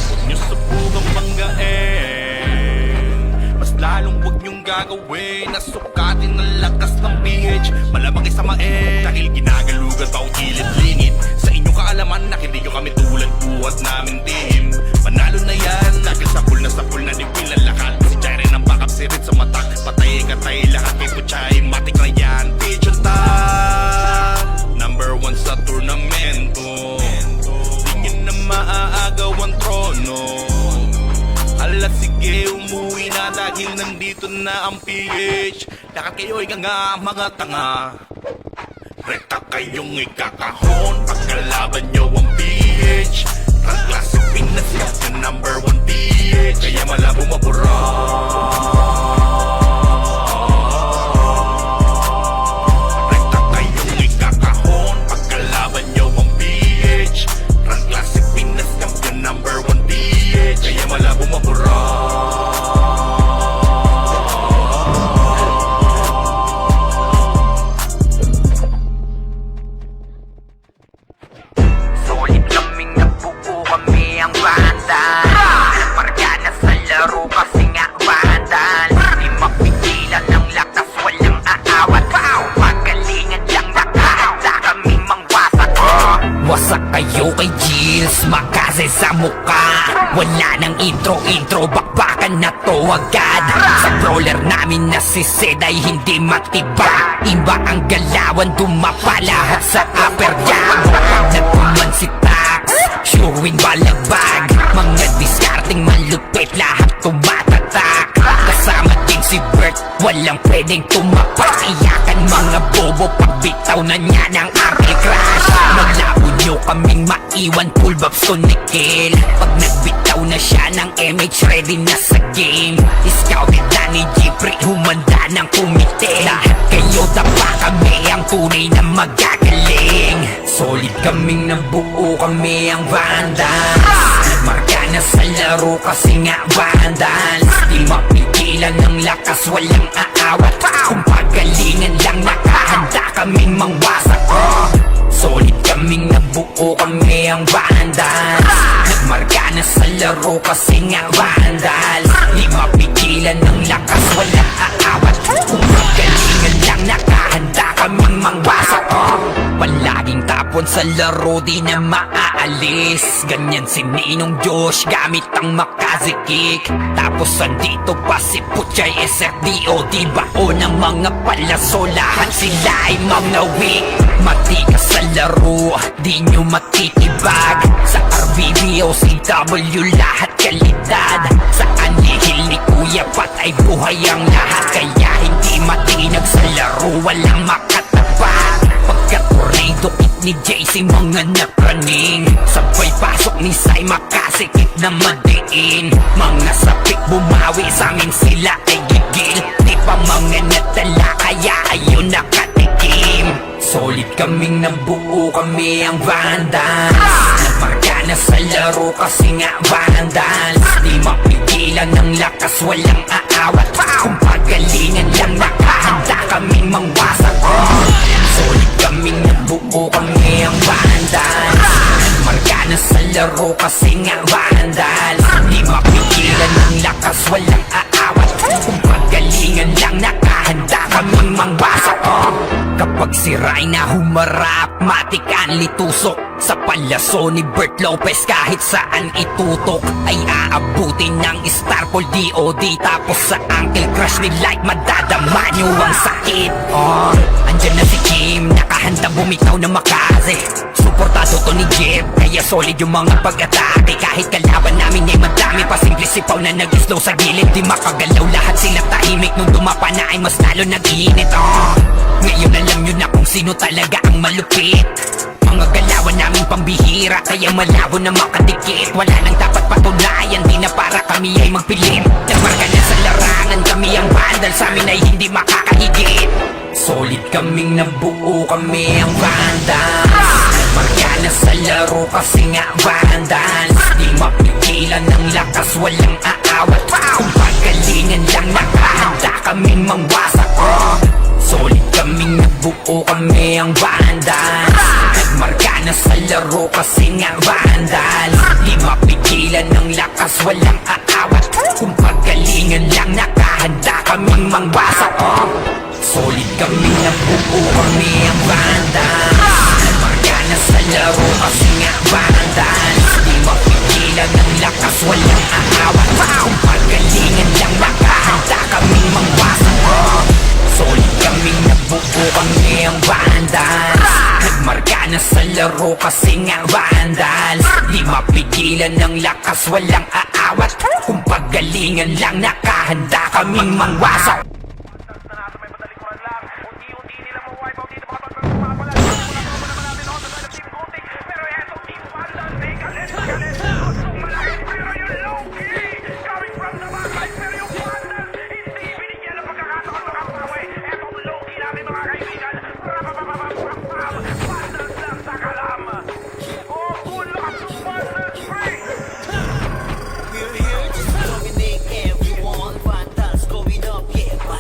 Huwag nyo subukan banggain. Mas lalong huwag nyong gagawin. Nasukatin ang lakas ng PH. Malamang isamain. Dahil ginagalugan pa ang kilid-lingid. Sa inyong kaalaman, nakilig nyo kami tulad buhat namin team. Panalo na yan. Dahil sa pool na ni Will ang lakat. Si Jairen ang backup, si Ritz ang matak. Patay katay lahat kay Puchay. Matik na yan. PH on top. Number 1 sa turnamento. Di nyo na maaagaw ang trono. Hala sige, umuwi na dahil nandito na ang PH. Lakat kayo'y nga mga tanga. Rekta kayong ikakahon pagkalaban nyo ang PH. Rank Classic Pinas Champion number 1 PH. Kaya malabo mabura. Rekta kayong ikakahon pagkalaban nyo ang PH. Rank Classic Pinas Champion number 1 PH. Kaya malabo mabura. Solid kaming nabuo kami ang banda. Marga na sa laro kasi nga bandal. Di mapigilan ng lakas, walang aawat. Pagalingan lang nakahanda kaming mangwasak. Wasak kayo kay Gilles, makase sa muka. Wala nang intro, bakbakan na to agad. Sa brawler namin na si Zed ay hindi matiba. Iba ang galawan, dumapa lahat sa upper jab. Nagpuman si Tax, showing balagbag. Mga discarding malupit, lahat tumatatak. Kasama din si Bert, walang pwedeng tumapak. Iyakan mga bobo, pagbitaw na niya ng anti-crash. Malabo nyo kaming maiwan, full buffs to Nickel. Pag nagbitaw na siya ng MH, ready na sa game. Scouted na ni Jeffrey, humanda ng kumite. Lahat kayo tapa kami, ang tunay na magagaling. Solid kaming nabuo, kami ang Vandals. Marka na sa laro kasi nga Vandals. Di mapigilan ng lakas, walang aawat. Kung pagalingan lang, nakahanda kaming mangwasak. Solid kaming nabuo, kami ang Vandals. Nagmarka na sa laro kasi nga Vandals. Di mapigilan ng lakas, walang aawat. Kung pagalingan lang, nakahanda kaming mangwasak. Palaging top buwan sa laro di na maaalis. Ganyan si Ninong Josh gamit ang Makazi kick. Tapos andito pa si Puchay SRDO, di baon ng mga palaso, lahat sila ay mga weak. Matikas sa laro, di nyo matitibag. Sa RBB o CW lahat kalidad. Sa anihil ni Kuya Pat ay buhay ang lahat. Kaya hindi matinag sa laro, walang makatapat. Pagka-tornado hit ni JC mga napraning. Sabay pasok ni Sai makasikip na madiin. Mga sapik bumawi sa amin sila ay gigil. Di pa mga natala kaya ayun nakatikim. Solid kaming nabuo, kami ang Vandals. Nagmarka na sa laro kasi nga Vandals. Di mapigilan ng lakas, walang aawat. Kung pagalingan lang nakahanda kaming mangwasak. Solid kaming nabuo, kami ang Vandals. Nagmarka na sa laro kasi nga Vandals. Di mapigilan ng lakas, walang aawat. Kung pagalingan lang nakahanda kaming mangwasak. Kapag si Rai na humarap, matik ang litusok. Sa palaso ni Bert Lopez kahit saan itutok ay aabutin ng Starpol DOD. Tapos sa Uncle Crush ni Light madadama nyo ang sakit. Andyan na si Kim, nakahanda bumitaw na Makazi. Suportado to ni Jeb, kaya solid yung mga pag-atake. Kahit kalaban namin ay madami pa, simple sipaw na nag-slow sa gilid. Di makagalaw, lahat sila tahimik. Nung dumapa na ay mas lalo nag-iinit. Ngayon alam nyo na kung sino talaga ang malupit. Mga galawan namin pambihira, kaya malabo na makadikit. Wala nang dapat patunayan, di na para kami ay magpilit. Nagmarka na sa larangan, kami ang Vandal, sa amin ay hindi makakahigit. Solid kaming nabuo, kami ang Vandals. Nagmarka na sa laro kasi nga Vandals. Di mapigilan ng lakas, walang aawat. Kung pagalingan lang nakahanda kaming mangwasak. Solid kaming nabuo, kami ang Vandals. Nagmarka na sa laro kasi nga Vandals. Di mapigilan ng lakas, walang aawat. Kung pagalingan lang nakahanda kaming mangwasak. Solid kaming nabuo, kami ang Vandals. Nagmarka na sa laro kasi nga Vandals. Di mapigilan ng lakas, walang aawat. Kung pagalingan lang nakahanda kaming mangwasak. Solid kaming nabuo, kami ang Vandals. Nagmarka na sa laro kasi nga Vandals. Di mapigilan ng lakas, walang aawat. Kung pagalingan lang nakahanda kaming mangwasak. We're here just to dominate everyone. Vandals going up, yeah.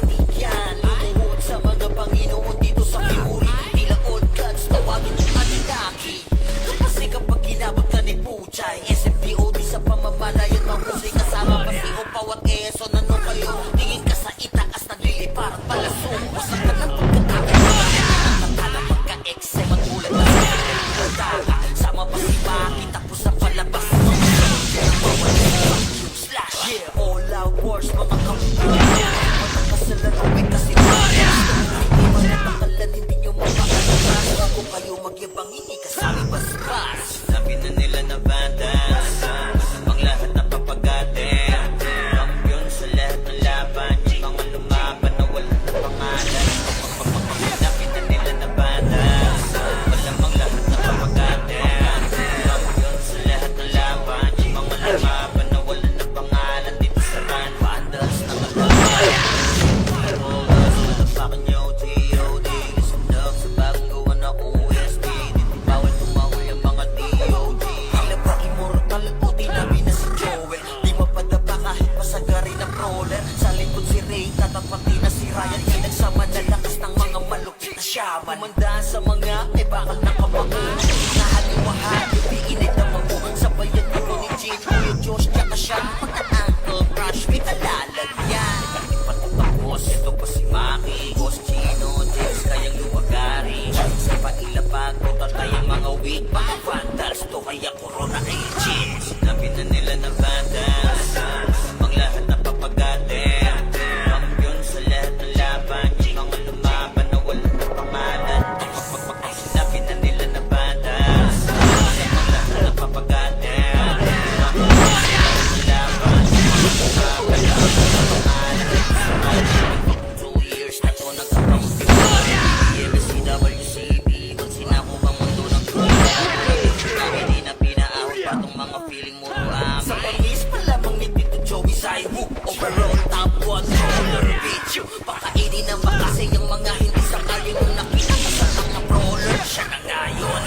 overall top 1 roller video. Pakainin ng bakase yung mga hindi sakali mong nakita sa mga brawler. Siya na ngayon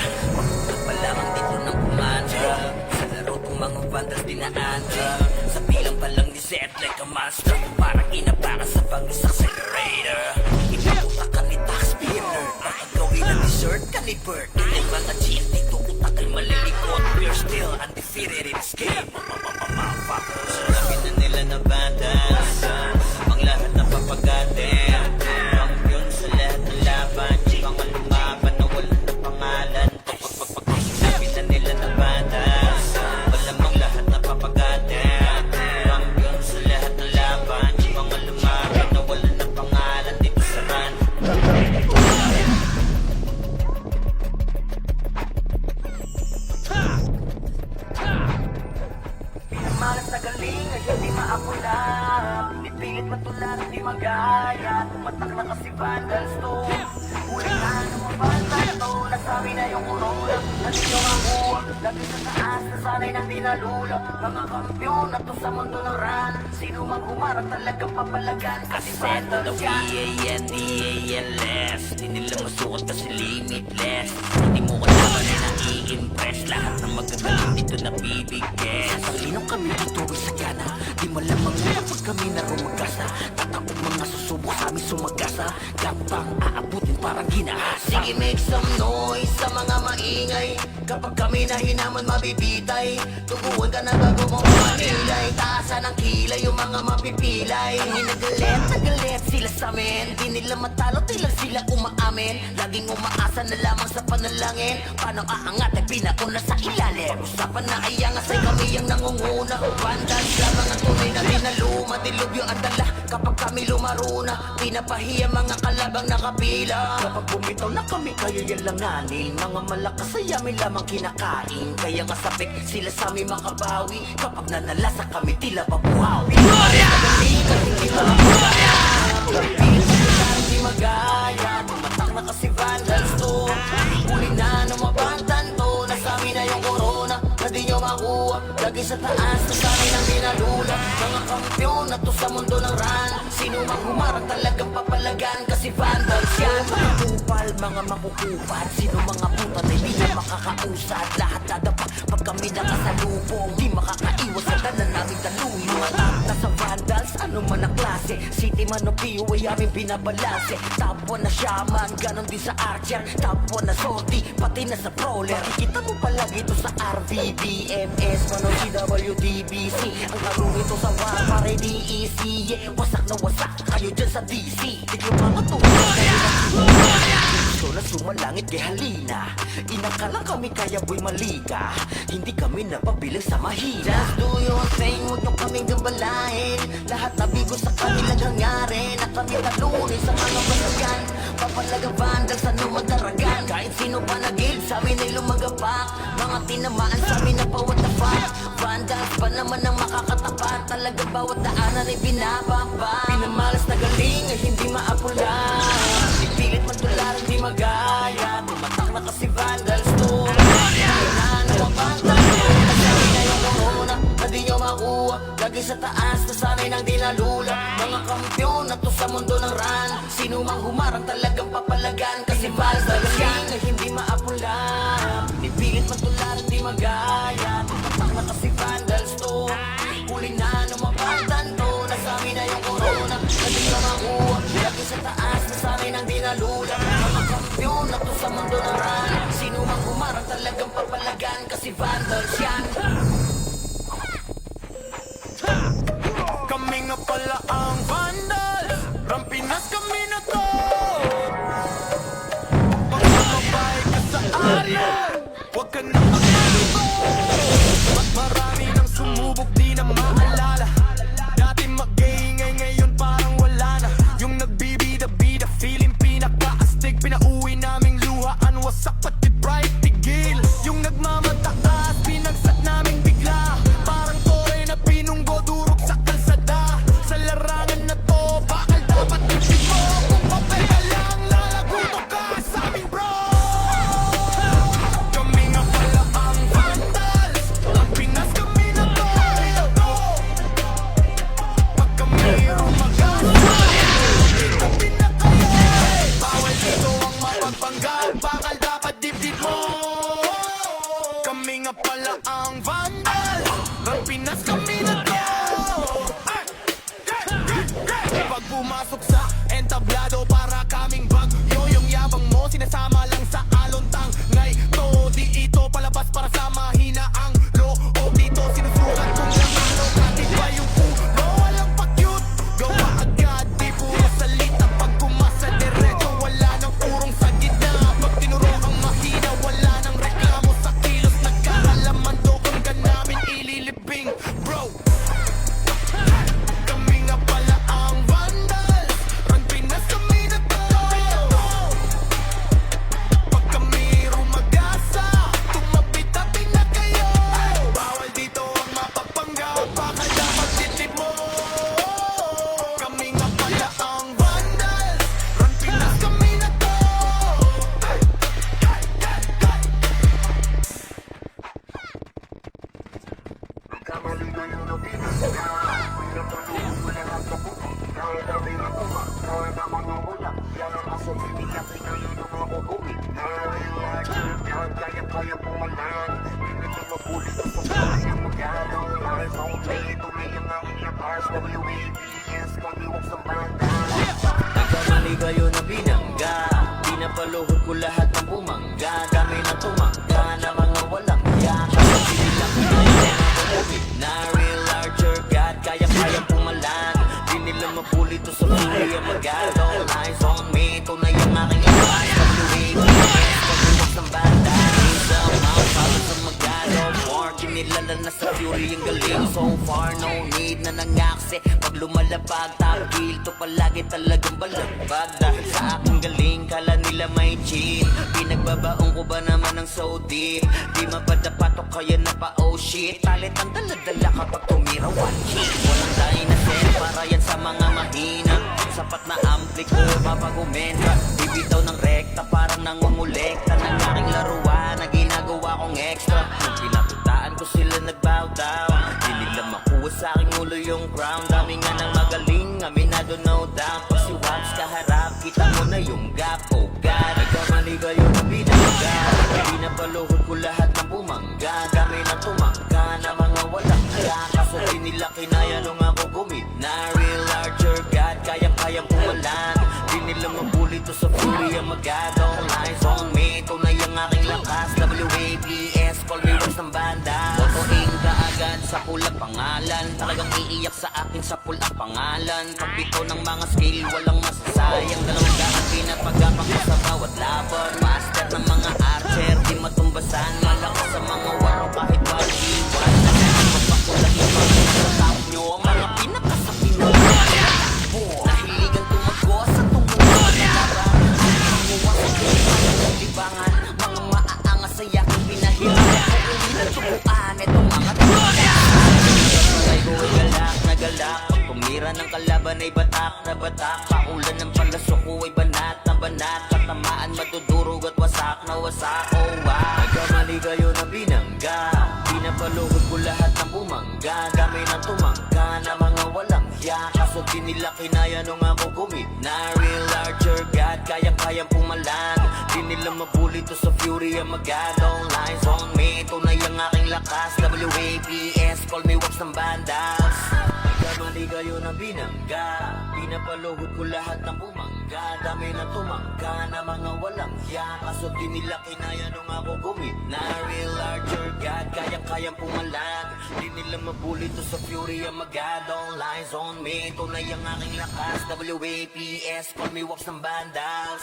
nagpalamang dito ng kumandra sa laro kong mga vandals dinaandra. Sa bilang pa lang ni Zed like a monster, parang inapakan sa bangis accelerator. Ipaputa ka ni tax spinner, baka gawin na dessert ka ni Bert. Yung mga GL dito utakay malilikot, we're still undefeated in this game. Motherfuckers, sabi na nila na bandas, ang lahat na papagatin. Ang yun sa lahat ng laban, mga lumaban na wala na pangalan. Sabi na nila na bandas, malamang lahat na papagatin. Ang yun sa lahat ng laban, mga lumaban na wala na pangalan dito sa run. Pinamalas na galing ay hindi maapula. Pinipilit matulad, hindi magaya. Tumatak na kasi vandals to. Ulit na ng mga bandal to. Nasabi na yung corona, nandito yung mabuha. Lagi sa taas, nasanay na dinalula. Mga kampyon na to sa mundo ng run. Sino mang humarap talagang papalagan. Kasi vandals yan. D-A-N-D-A-L-S. Di nila masukot kasi limitless. Hindi mo kailangan na nai-impress. Lahat ng magagaling dito nabibigyan. Sino kami tutuwi sa gana? Di malamang na pag kami na rumagasa. Tatakot mga susubok sa amin sumagasa. Gapang aabutin parang ginahasa. Sige, make some noise sa mga maingay. Kapag kami na hinaman mabibitay. Tubuhan ka na bago mo manilay. Taasan ng kilay yung mga mapipilay. Nagalit sila sa amin. Di nila matalo, di lang sila umaamin. Laging umaasa na lamang sa panalangin. Paano aangat ay pinauna sa ilalim. Usapan na ay angas ay kami ang nangunguna. Bandals lamang ang tunay na binaluma. Dilubyo ang dala kapag kami lumaruna. Pinapahiya mga kalabang nakapila. Kapag bumitaw na kami kayo yan langanin. Mga malakas ay amin lamang kinakain. Kaya kasabik sila sa aming makabawi. Kapag nanalasa kami tila pabuhawi. Gloria! Hindi magaya. Hindi magaya. Tumatak na kasi vandals to. Huli na ng mabantan to. Nasami na yung corona na di nyo makuha. Lagi sa taas na sanay nang dinalula. Mga kampyon na to sa mundo ng run. Sino mang humarang talagang papalagan. Kasi vandals yan. Mga kupal, mga makukupal. Sino mga puta na hindi na makakausad. Lahat nadapa pag kami nakasalubong. Di makakaiwas sa tanan namin taluhin. Mga tap na sa vandals, ano man ang klase. City man o PO ay aming binabalanse. Top 1 na shaman, ganon din sa archer. Top 1 na sorty, pati na sa brawler. Kita mo palagi ito sa RVBMS, mano CWDBC. Ang laro nito sa WAR, pare DEC. Wasak na wasak kayo dyan sa DC. Tiglo mga tuwa gusto na sumalangit kay halina. Inakala kami kaya boy malika. Hindi kami napabiling sa mahina. Just do your thing, huwag nyo kaming gambalain. Lahat nabigo sa kanilang hangarin. Na kami talunin sa mga balagan. Papalaga vandals, ano madaragan. Kahit sino pa nagil, sa amin ay lumagapak. Mga tinamaan sa amin na pa what the fuck. Vandals pa naman ang makakatapat. Talaga bawat daanan ay binababa. Pinamalas na galing ay hindi maapula. Pilit man tular, hindi magaya. Tumatak na kasi vandals to. Kailan ang mabantal to. Nasabi na yung corona na di nyo makuha. Lagi sa taas na sanay nang dinalula. Mga kampyon na to sa mundo ng run. Sino mang humarang talagang papalagan. Kasi vandals yan ay hindi maapula. Pinipilit man tular, hindi magaya. Tumatak na kasi vandals to. Huli na ng mabantal to. Nasabi na yung corona na di nyo makuha. Lagi sa taas na sanay nang dinalula. Mga kampyon na to sa mundo ng run. Sino mang humarang talagang papalagan. Kasi vandals yan. Kami nga pala ang vandals. Rampinas kami na to. Pagkakabay ka sa aral, huwag ka na makalito. Marami nang sumubok, di na maalala. Dati mag-iingay, ngayon parang wala na. Yung nagbibida-bida, feeling pinakaastig. Pinauwi naming luhaan, wasak pati bright tigil. Yung nagmamataas, pinagsak naming bigil. bro. Kami nga pala ang Vandals. Run Pinas, kami na to. Pag kami rumagasa, tumapit-tabi na kayo. Bawal dito ang mapapanggap, baka dapat titip mo. Kami nga pala ang Vandals. Run Pinas, kami na to. Nagkamali kayo na binangga, pinapaluhod ko lahat ng bumangga. Kami na tumangga na mga walang yak. Kasi nila na real larger God, kaya-kayang pumalan. Di nila mapuli to sa fury ang magado. Eyes on me, tunay ang aking iwas. WAVS, pagbukas ng banda. Isa ang mouth, para sa magado. More, kinilala na sa fury ang galing. So far, no need na nangaksi. Pag lumalabag, tagil to palagi talagang balagbag. Dahil sa aking galing, kala nila may chin. Pinagbabaong ko ba naman ng so deep? Di mapadapat o kaya na pa oh shit. Talit ang daladala kapag tumira one hit. Walang tayo na set, para yan sa mga mahina. Sapat na ampli ko, mapag-umenta. Bibitaw ng rekta, parang nangungulekta ng aking laruan na ginagawa kong extra. Nung pinapuntaan ko sila nag-bow down, di nila makuha sa aking ulo yung crown. Dami nga ng magaling, aminado no doubt. Pag si Waps kaharap, kita mo na yung gap. Oh God, nagkamali kayo na binangga. Pinapaluhod ko lahat ng bumangga. Kami na tumangga na mga walang kaya. Kaso di nila kinaya nung ako gumit na real larger God, kayang-kayang pumalan. Di nila mabuli to sa fury ang magado. Eyes on me, tunay ang aking lakas. WAVS, call me Ross ng banda. Botoing ka agad sa pulang pangalan. Talagang iiyak sa akin sa pulang pangalan. Pagpito ng mga skill, walang masasayang. Dalawang dahan pinapagapang ko sa bawat laban. Master ng mga archer, di matumbasan. Malakas sa mga waro kahit baliwan. Magpakulat yung mga nasa top nyo. Mga pinakasakin na nahiligan tumago sa tumuha na laban. Tumuha sa pinag ng libangan. Mga maaangas sa yaking pinahilan. Uuwi ng tubuan, itong mga tubuhan. Pagkakay ko ay galak na galak. Pag tumira ng kalaban ay batak na batak. Paulan ng palaso ko ay banat na banat. Katamaan madudurog at wasak na wasak. Oh wow, nagkamali kayo na binangga. Pinapaluhod ko lahat ng bumangga. Kami na tumangga na mga walang hiya. Kaso di nila kinaya nung ako gumit na real larger God, kayang-kayang pumalan. Di nila mabuli to sa fury ang magado. Lines on me, tunay ang aking lakas. WAVS, call me Waps ng bandas. Nagkamali kayo na binangga. Pinapaluhod ko lahat ng bumangga. Dami na tumangga na mga walang hiya. Kaso di nila kinaya nung ako gumit na real larger God, kayang-kayang pumalag. Di nila mabuli to sa fury ang magado. Lines on me, tunay ang aking lakas. WAVS, call me Waps ng bandas.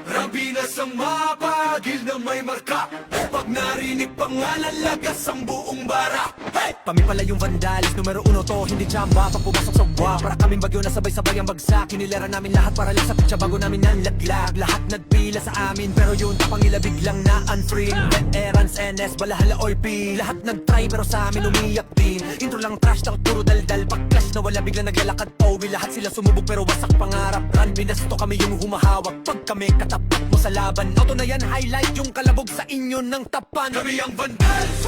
Rampinas ang mapagil na may marka. Pag narinig pangalan, lagas ang buong bara. Hey! Kami pala yung Vandals, numero 1 to, hindi chamba. Pag pumasok sa wa, para kaming bagyo na sabay-sabay ang bagsak. Kinilera namin lahat para lang sa pitsa bago namin nanlaglag. Lahat nagpila sa amin, pero yun tapangila biglang na unfree. Veterans, NS, balahala or P. Lahat nagtry pero sa amin umiyak din. Intro lang trash talk, puro daldal. Pag clash na wala biglang naglalakad Owi, lahat sila sumubok pero wasak pangarap. Run, binasto kami yung humahawak. Pag kami katapat mo sa laban, auto na yan, highlight yung kalabog sa inyo ng tapan. Kami ang Vandals,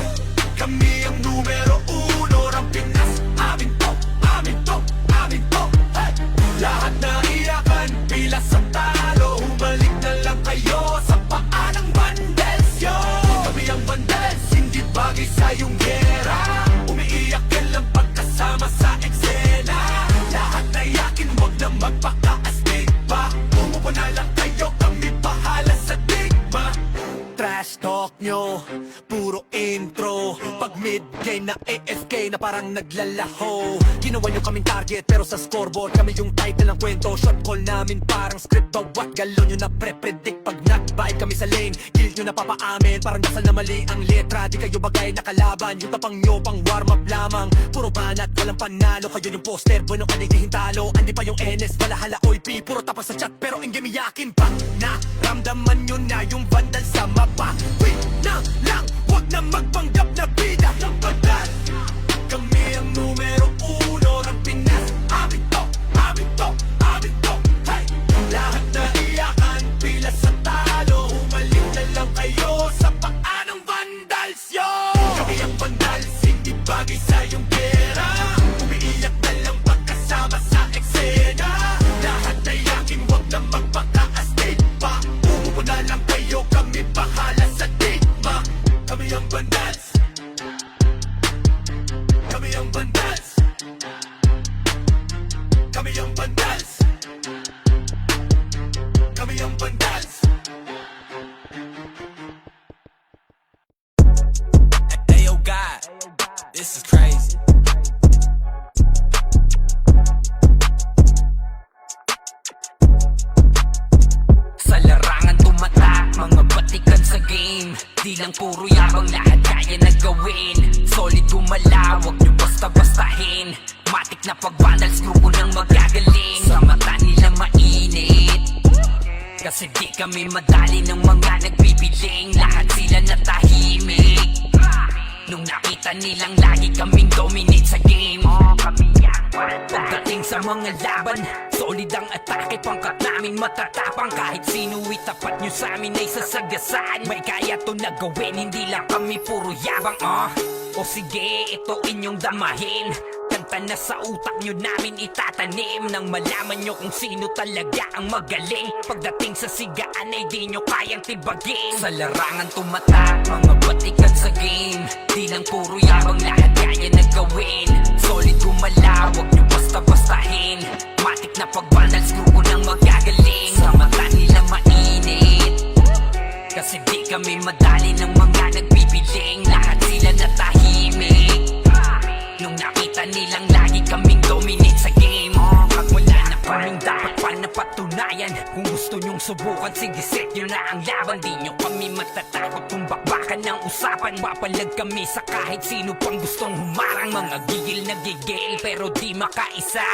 kami ang numero 1. Rampinas, amin to, amin to, amin to. Hey! Lahat na iyakan, pila sa talo. Humalik na lang kayo sa paa ng Vandals, yo. Kami ang Vandals, hindi bagay sa iyong gera. Umiiyak ka lang pagkasama sa eksena. Lahat na yakin, wag na magpaka-astig pa. Umupo na lang kayo, kami bahala sa digma. Trash talk nyo, puro intro. Pag mid-game na AFK na parang naglalaho. Ginawa nyo kaming target pero sa scoreboard kami yung title ng kwento. Shot call namin parang script, bawat galo nyo na pre-predict. Pag nag-bite kami sa lane, kill nyo na papaamin. Parang dasal na mali ang letra, di kayo bagay na kalaban. Yung tapang nyo pang warm up lamang, puro banat, walang panalo. Kayo yung poster, bueno kanigihin talo. Andi pa yung NS, balahala, oy P. Puro tapas sa chat pero in game iyakin pa. Naramdaman nyo na yung vandal sa mapa. Wait na lang, wag na magpanggap na bida ng batas. Kami ang numero uno ng Pinas. Amin to, amin to, amin to. Hey! Lahat na iyakan, pila sa talo. Humalik na lang kayo sa paa ng vandals, yo! Kami ang vandals, hindi bagay sa iyong pera. Umiiyak na lang pagkasama sa eksena. Lahat na iyakin, wag na magpaka-astig pa. Umupo na lang kayo, kami bahala sa digma. Kami ang vandals. Kami ang vandals. Kami ang vandals. Kami ang vandals. Hey yo, God, this is crazy. Sa larangan tumatak, mga batikan sa game. Di lang puro yabang, lahat kaya na gawin. Solid gumalaw, wag nyo basta-bastahin. Matik na pag-vandals, grupo ng magagaling. Sa mata nila mainit, kasi di kami madali ng mga nagbibiling. Lahat sila natahimik nung nakita nilang lagi kaming dominate sa game. Pagdating sa mga laban, solid ang atake. Pangkat namin matatapang, kahit sino itapat nyo sa amin ay sasagasaan. May kaya to na gawin, hindi lang kami puro yabang. O sige, ito inyong damahin. Kanta na sa utak nyo namin itatanim, nang malaman nyo kung sino talaga ang magaling. Pagdating sa sigaan ay di nyo kayang tibagin. Sa larangan tumatak, mga batikan sa game. Di lang puro yabang, lahat kaya na gawin. Solid gumalaw, wag nyo basta-bastahin. Matik na pag-vandals, grupo ng magagaling. Sa mata nila mainit, kasi di kami madali ng mga nagbibiling. Lahat sila natahimik nung nakita nilang lagi kaming dominate sa game. Pag wala na kaming dapat pa napatunayan, kung gusto nyong subukan, sige set nyo na ang laban. Di nyo kami matatakot kung bakbakan ng usapan. Papalag kami sa kahit sino pang gustong humarang. Mga gigil na gigil pero di makaisa.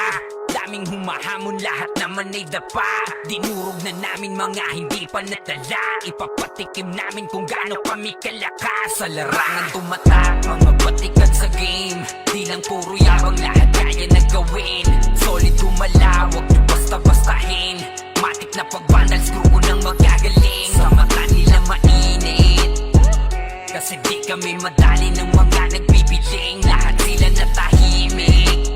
Daming humahamon, lahat naman ay dapa. Dinurog na namin mga hindi pa natala. Ipapatikim namin kung gaano kami kalakas. Sa larangan tumatak, mga batikan sa game. Di lang puro yabang, lahat kaya na gawin. Solid gumalaw, wag nyo basta-bastahin. Matik na pag-vandals, grupo ng magagaling. Sa mata nila mainit, kasi di kami madali ng mga nagbibiling. Lahat sila natahimik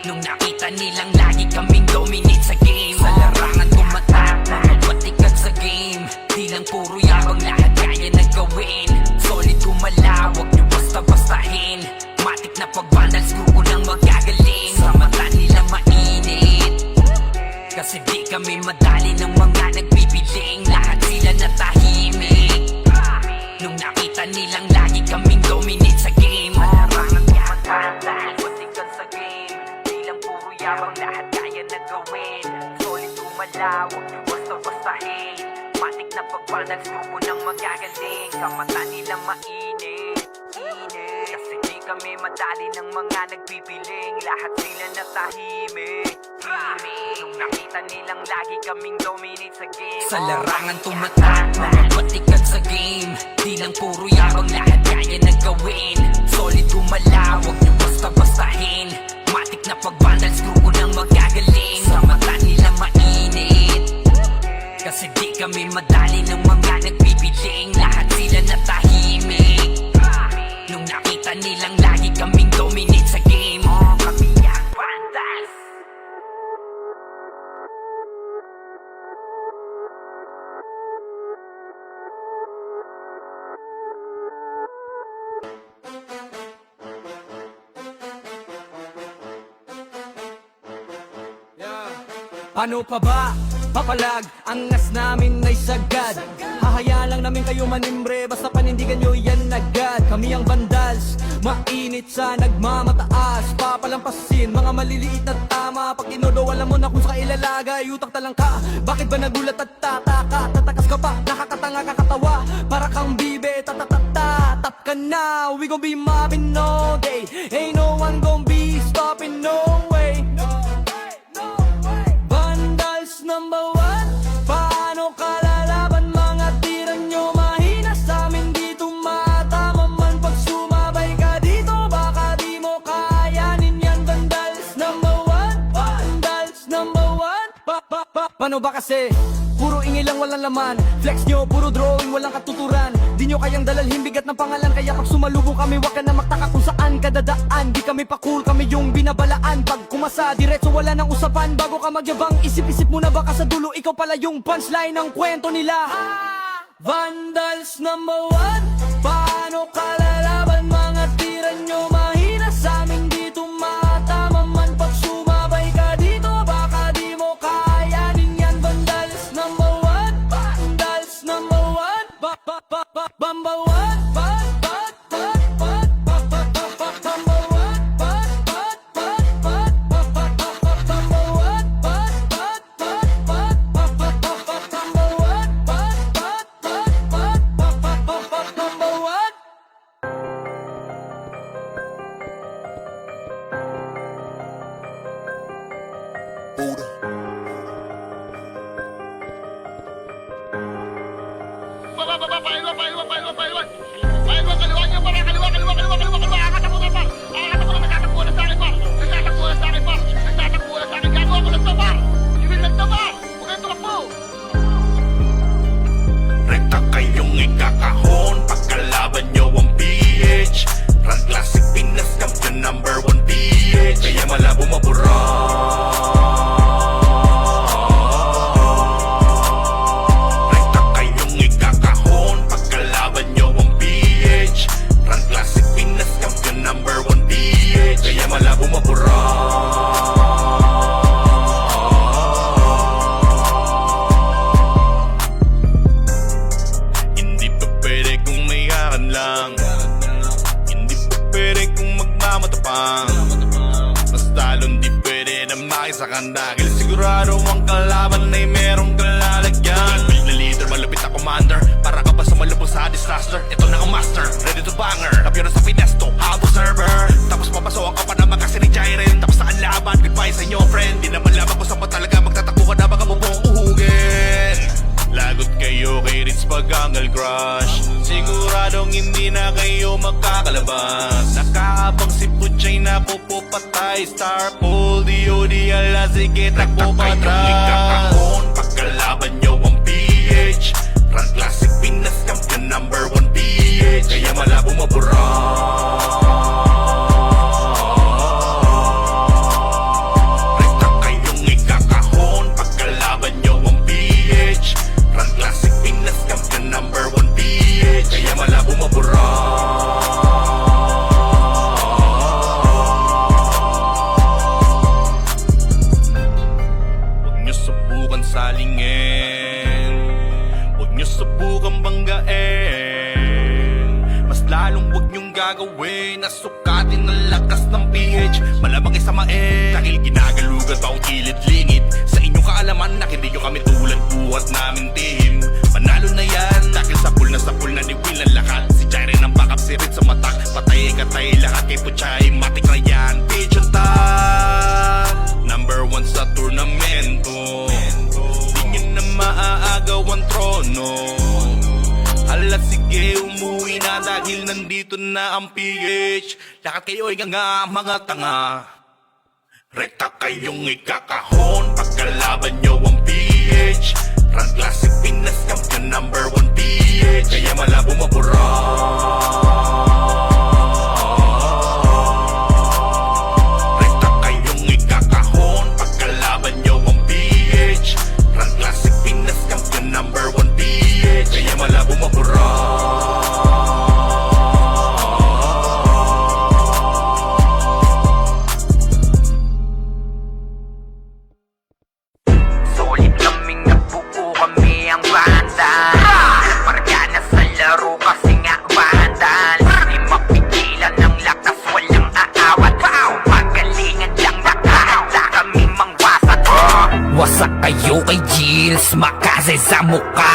nung nakita nilang lagi kaming dominate sa game. Sa larangan tumatak, mga batikan sa game. Di lang puro yabang, lahat kaya na gawin. Solid gumalaw, wag nyo basta-bastahin. Matik na pag-vandals, grupo ng magagaling. Sa mata nila mainit, kasi di kami madali ng mga nagbibiling. Lahat sila natahimik nung nakita nilang lagi kaming dominate sa game. Larangan tumatak, mga batikan sa game. Di lang puro yabang, lahat kaya na gawin. Solid gumalaw, wag nyo basta-bastahin. Matik na pag-vandals, grupo ng magagaling. Sa mata nila mainit, kasi di kami madali ng mga nagbibiling. Lahat sila natahimik nung nakita nilang lagi kaming dominate sa game. Sa larangan tumatak, mga batikan sa game. Di lang puro yabang, lahat kaya na gawin. Solid gumalaw, wag nyo basta-bastahin. Matik na pag-vandals, grupo ng magagaling. Sa mata nila mainit, kasi di kami madali ng mga nagbibiling. Lahat sila natahimik nung nakita nilang lagi kaming dominate sa game. Kami ang vandals. Ano pa ba? Papalag, angas namin ay sagad. Hahayaan lang namin kayo manimbre, basta Pakinggan nyo yan agad, kami ang Vandals. Mainit sa nagmamataas, papalampasin mga maliliit na tama. Pag inodo alam mo na kung sa ilalagay, utak talang ka. Bakit ba nagulat at tataka? Tatakas ka pa, nakakatanga kakatawa. Para kang bibe, tatatata. Tap ka na, we gon' be mobbing all day. Ain't no one gon' be stopping, no way. Vandals number one, paano ka lalaban? Mga tira nyo mahina sa amin, di tumatama man. Pag sumabay ka dito, baka di mo kayanin yan. Vandals number one, Vandals number one. Paano ba kasi? Puro ingay lang walang laman. Flex nyo, puro drawing, walang katuturan. Di nyo kayang dalalhin bigat ng pangalan. Kaya pag sumalubong kami, wag ka na magtaka kung saan ka dadaan. Di kami pa cool, kami yung binabalaan. Pag kumasa, diretso wala nang usapan. Bago ka magyabang, isip-isip muna baka sa dulo ikaw pala yung punchline ng kwento nila. Vandals number one, paano ka lalaban? Mga tira nyo mahina sa amin, di tumatama man. Pag sumabay ka dito, baka di mo kayanin yan. Vandals number one, Vandals number one, Bamba one, Rekta kayong ikakahon pagkalaban nyo ang PH. Run Classic Pinas Champion number 1 PH. Kaya malabo mabura. Rekta kayong ikakahon pagkalaban nyo ang PH. Run Classic Pinas Champion number 1 PH. Kaya malabo mabura. Hindi pa pwede kung may hakan lang. Hindi pa pwede kung magmamatapang. Mas lalong di pwede na makisakan. Dahil sigurado ang kalaban ay merong kalalagyan. Build na leader, malupit na commander. Para ka ba sumalubong sa disaster? Ito na ang master, ready to banger. Kampiyon na sa Pinesto, habo server. Tapos papasokan ka pa naman kasi ni Jairen. Tapos na ang laban, goodbye sa inyo friend. Di naman laban kung saan pa talaga magtatakbo ka na baka mong uhugin. Lagot kayo kay Ritz Pagangal Crush. Siguradong hindi na kayo magkakalabas. Nakakabang si Puchay na pupupatay. Star Pool, DOD, ala sige takbo patras. Ikakahon pagkalaban nyo ang PH. Run Classic Pinas Champion number 1 PH. Kaya malabo mabura. Rekta kayong ikakahon pagkalaban nyo ang PH. Run Classic Pinas Champion number 1 PH. Kaya malabo mabura. Huwag nyo subukan salingin. Huwag nyo subukan banggain. Mas lalong huwag nyong gagawin. Nasukatin ang lakas ng PH. Malamang isamain. Dahil ginagalugan pa ang kilid-lingid. Sa inyong kaalaman na hindi nyo kami tulad buhat namin team. Panalo na yan. Dahil sa pool na ni Will ang lahat. Si Jairen ang backup, si Ritz ang matak. Patay katay lahat kay Puchay. Matik na yan. PH ang top. Number 1 sa turnamento. Di nyo na maaagaw ang trono. Hala sige umuwi na dahil nandito na ang PH. Lahat kayo ay nga mga tanga. Rekta kayong ikakahon pagkalaban nyo ang PH. Run Classic Pinas Champion number 1 PH. Kaya malabo mabura. Rekta kayong ikakahon pagkalaban nyo ang PH. Run Classic Pinas Champion number 1 PH. Kaya malabo mabura. Solid kaming nabuo, kami ang banda. Marga na sa laro kasi nga banda. kamikaze sa mukha.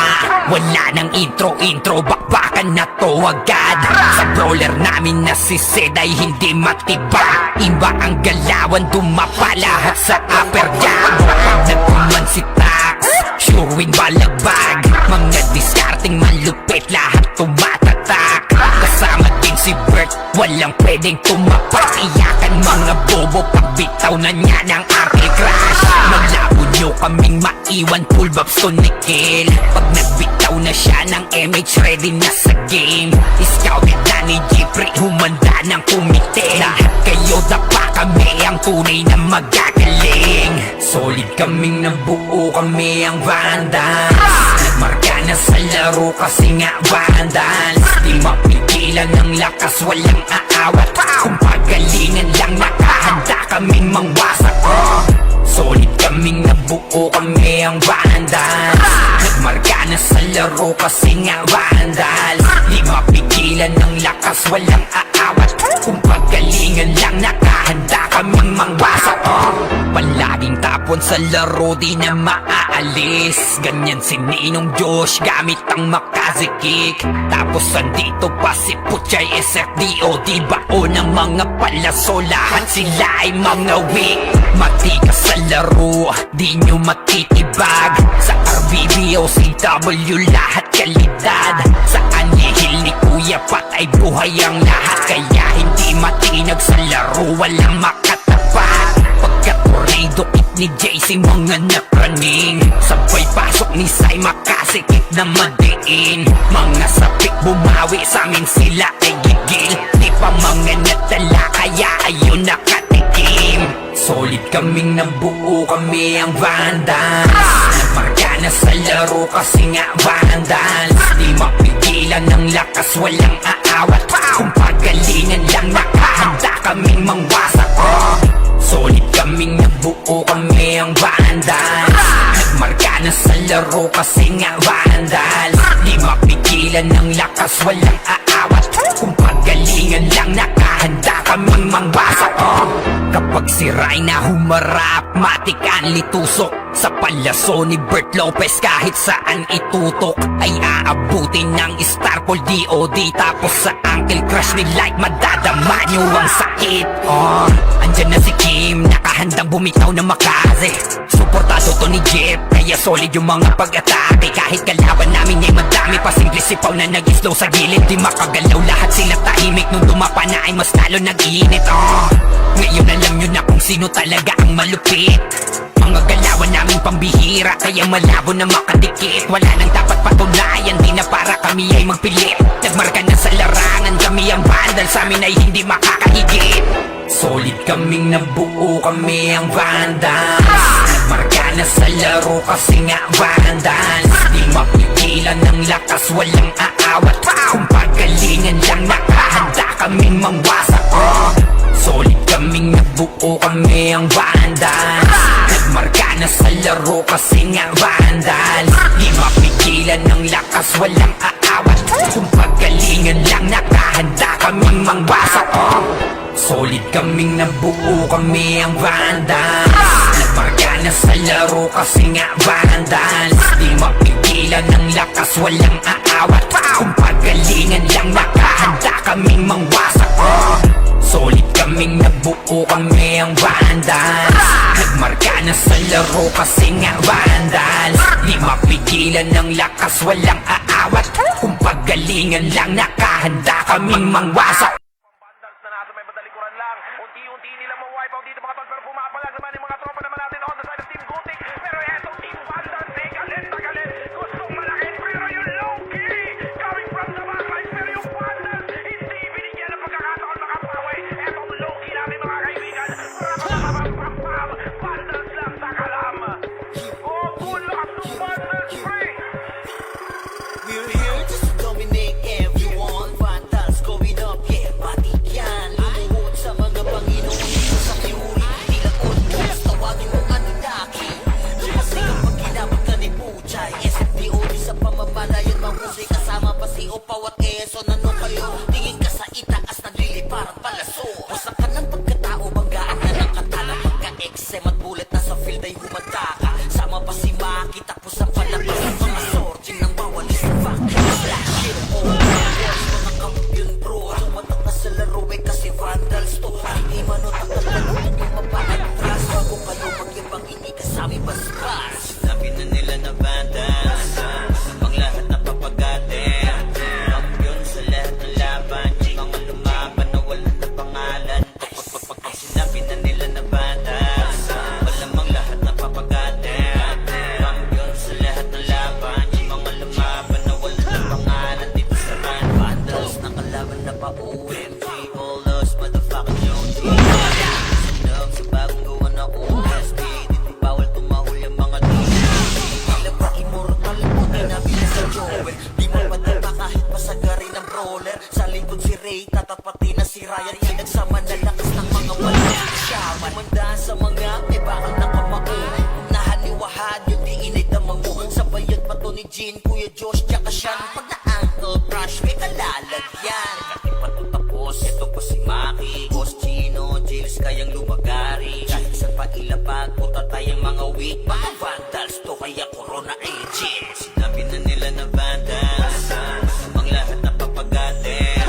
Wala nang intro, bakbakan na to agad. Sa brawler namin na si Zed ay hindi matiba. Iba ang galawan, dumapa lahat sa upper jab. Pag nagkuman si Tax, sure win balagbag. Mga discarding malupit, lahat tumatatak. Kasama din si Bert, walang pwedeng tumapak. Iyakan mga bobo, pagbitaw na niya ng Uncle Crash. Maglabo nyo kaming maiwan, full babs to Nickel. Pag nagbitaw na siya ng MH, ready na sa game. Scouted na ni Jeffrey, humanda ng kumite. Lahat kayo dapa kami, ang tunay na magagaling. Solid kaming nabuo, kami ang Vandals. Nagmarka na sa laro kasi nga Vandals. Di mapigilan ng lakas, walang aawat. Kung pagalingan lang, nakahanda kaming mangwasak. Solid kaming nabuo, kami ang Vandals. Nagmarka na sa laro kasi nga Vandals. Di mapigilan ng lakas, walang aawat. Kung pagalingan lang, nakahanda kaming mangwasak. Palaging tapon sa laro, di na maaalis. Ganyan si Ninong Josh, gamit ang Makaze kick. Tapos andito pa si Puchay SFDO. Di bao ng mga palaso, lahat sila ay mga weak. Matikas sa laro, di nyo matitibag. Sa RBBO, CW, lahat kalidad. Sa anihil ni Kuya Pat ay buhay ang lahat. Kaya hindi matinag sa laro, walang makatapat. Pagkat tornado hit ni JC, mga napraning. Sabay pasok ni Sai, makasikip na madiin. Mga sapik bumawi, sa amin sila ay gigil. Di pa mga natala, kaya ayun nakatikim. Solid kaming nabuo, kami ang Vandals. Nagmarka na sa laro kasi nga Vandals. Di mapigilan ng lakas, walang aawat. Kung pagalingan lang, nakahanda kaming mangwasak. Solid kaming nabuo, kami ang Vandals. Nagmarka na sa laro kasi nga Vandals. Di mapigilan ng lakas, walang aawat. Kung pagalingan lang, nakahanda kaming mangwasak. Kapag si Rayna humarap, matik ang litusok. Sa palaso ni Bert Lopez, kahit saan itutok ay aabutin ng Starpol DOD. Tapos sa Uncle Crush ni Light, madadama nyo ang sakit. Andyan na si Kim, nakahandang bumitaw na Makaze. Suportado to ni Jeff, kaya solid yung mga pag-atake. Kahit kalaban namin ay madami, pasimple sipaw na nag-slow sa gilid. Di makagalaw, lahat sila tahimik. Nung dumapa na ay mas lalo nag-iinit. Ngayon alam nyo na kung sino talaga ang malupit. Mga galawan namin pambihira, kaya malabo na makadikit. Wala nang dapat patunayan, di na para kami ay magpilit. Nagmarka na sa larangan, kami ang Vandal, sa amin ay hindi makakahigit. Solid kaming nabuo, kami ang Vandals. Nagmarka na sa laro kasi nga Vandals. Di mapigilan ng lakas, walang aawat. Kung pagalingan lang, nakahanda kaming mangwasak. Solid kaming nabuo, kami ang Vandals. Nagmarka na sa laro kasi nga Vandals. Di mapigilan ng lakas, walang aawat. Kung pagalingan lang, nakahanda kaming mangwasak. Solid kaming nabuo, kami ang Vandals. Nagmarka na sa laro kasi nga Vandals. Di mapigilan ng lakas, walang aawat. Kung pagalingan lang, nakahanda kaming mangwasak. Solid kaming nabuo, kami ang Vandals. Nagmarka na sa laro kasi nga Vandals. Di mapigilan ng lakas, walang aawat. Kung pagalingan lang, nakahanda kaming mangwasak. Vandals na nasa may badalikuran lang. Unti-unti nila ma-wipe out dito mga tol. Pero pumapalag naman yung mga tropa naman natin on the side of Team Gutik. Pero eto Team Vandals, galit na galit. Gustong malaki pero yung low-key coming from the backline. Pero yung Vandals, hindi binigyan ng pagkakataon makapawi. Etong low-key namin mga kaibigan. Pam-pam-pam-pam. Vandals lang sa kalam. Oh, tulak ng Vandals, pre! We're here just to dominate everyone. Vandals going up, yeah. Ryan pinagsama na lakas ng mga walang syaman. Kumandaan sa mga may bakal na kamao. Nahaliwahad yung di inidamang mo. Sabayan pa to ni Jean, Kuya Josh, tsaka Sean. Pag na-uncle crush, may kalalagyan. Dati pa to tapos, ito pa si Maki, Boss Chino, Jiles kayang lumagari. Kahit saan pa ilapag, puta tayong mga weak. Mga vandals to kaya corona agents. Sinabi na nila na vandals, masamang lahat na papagatin.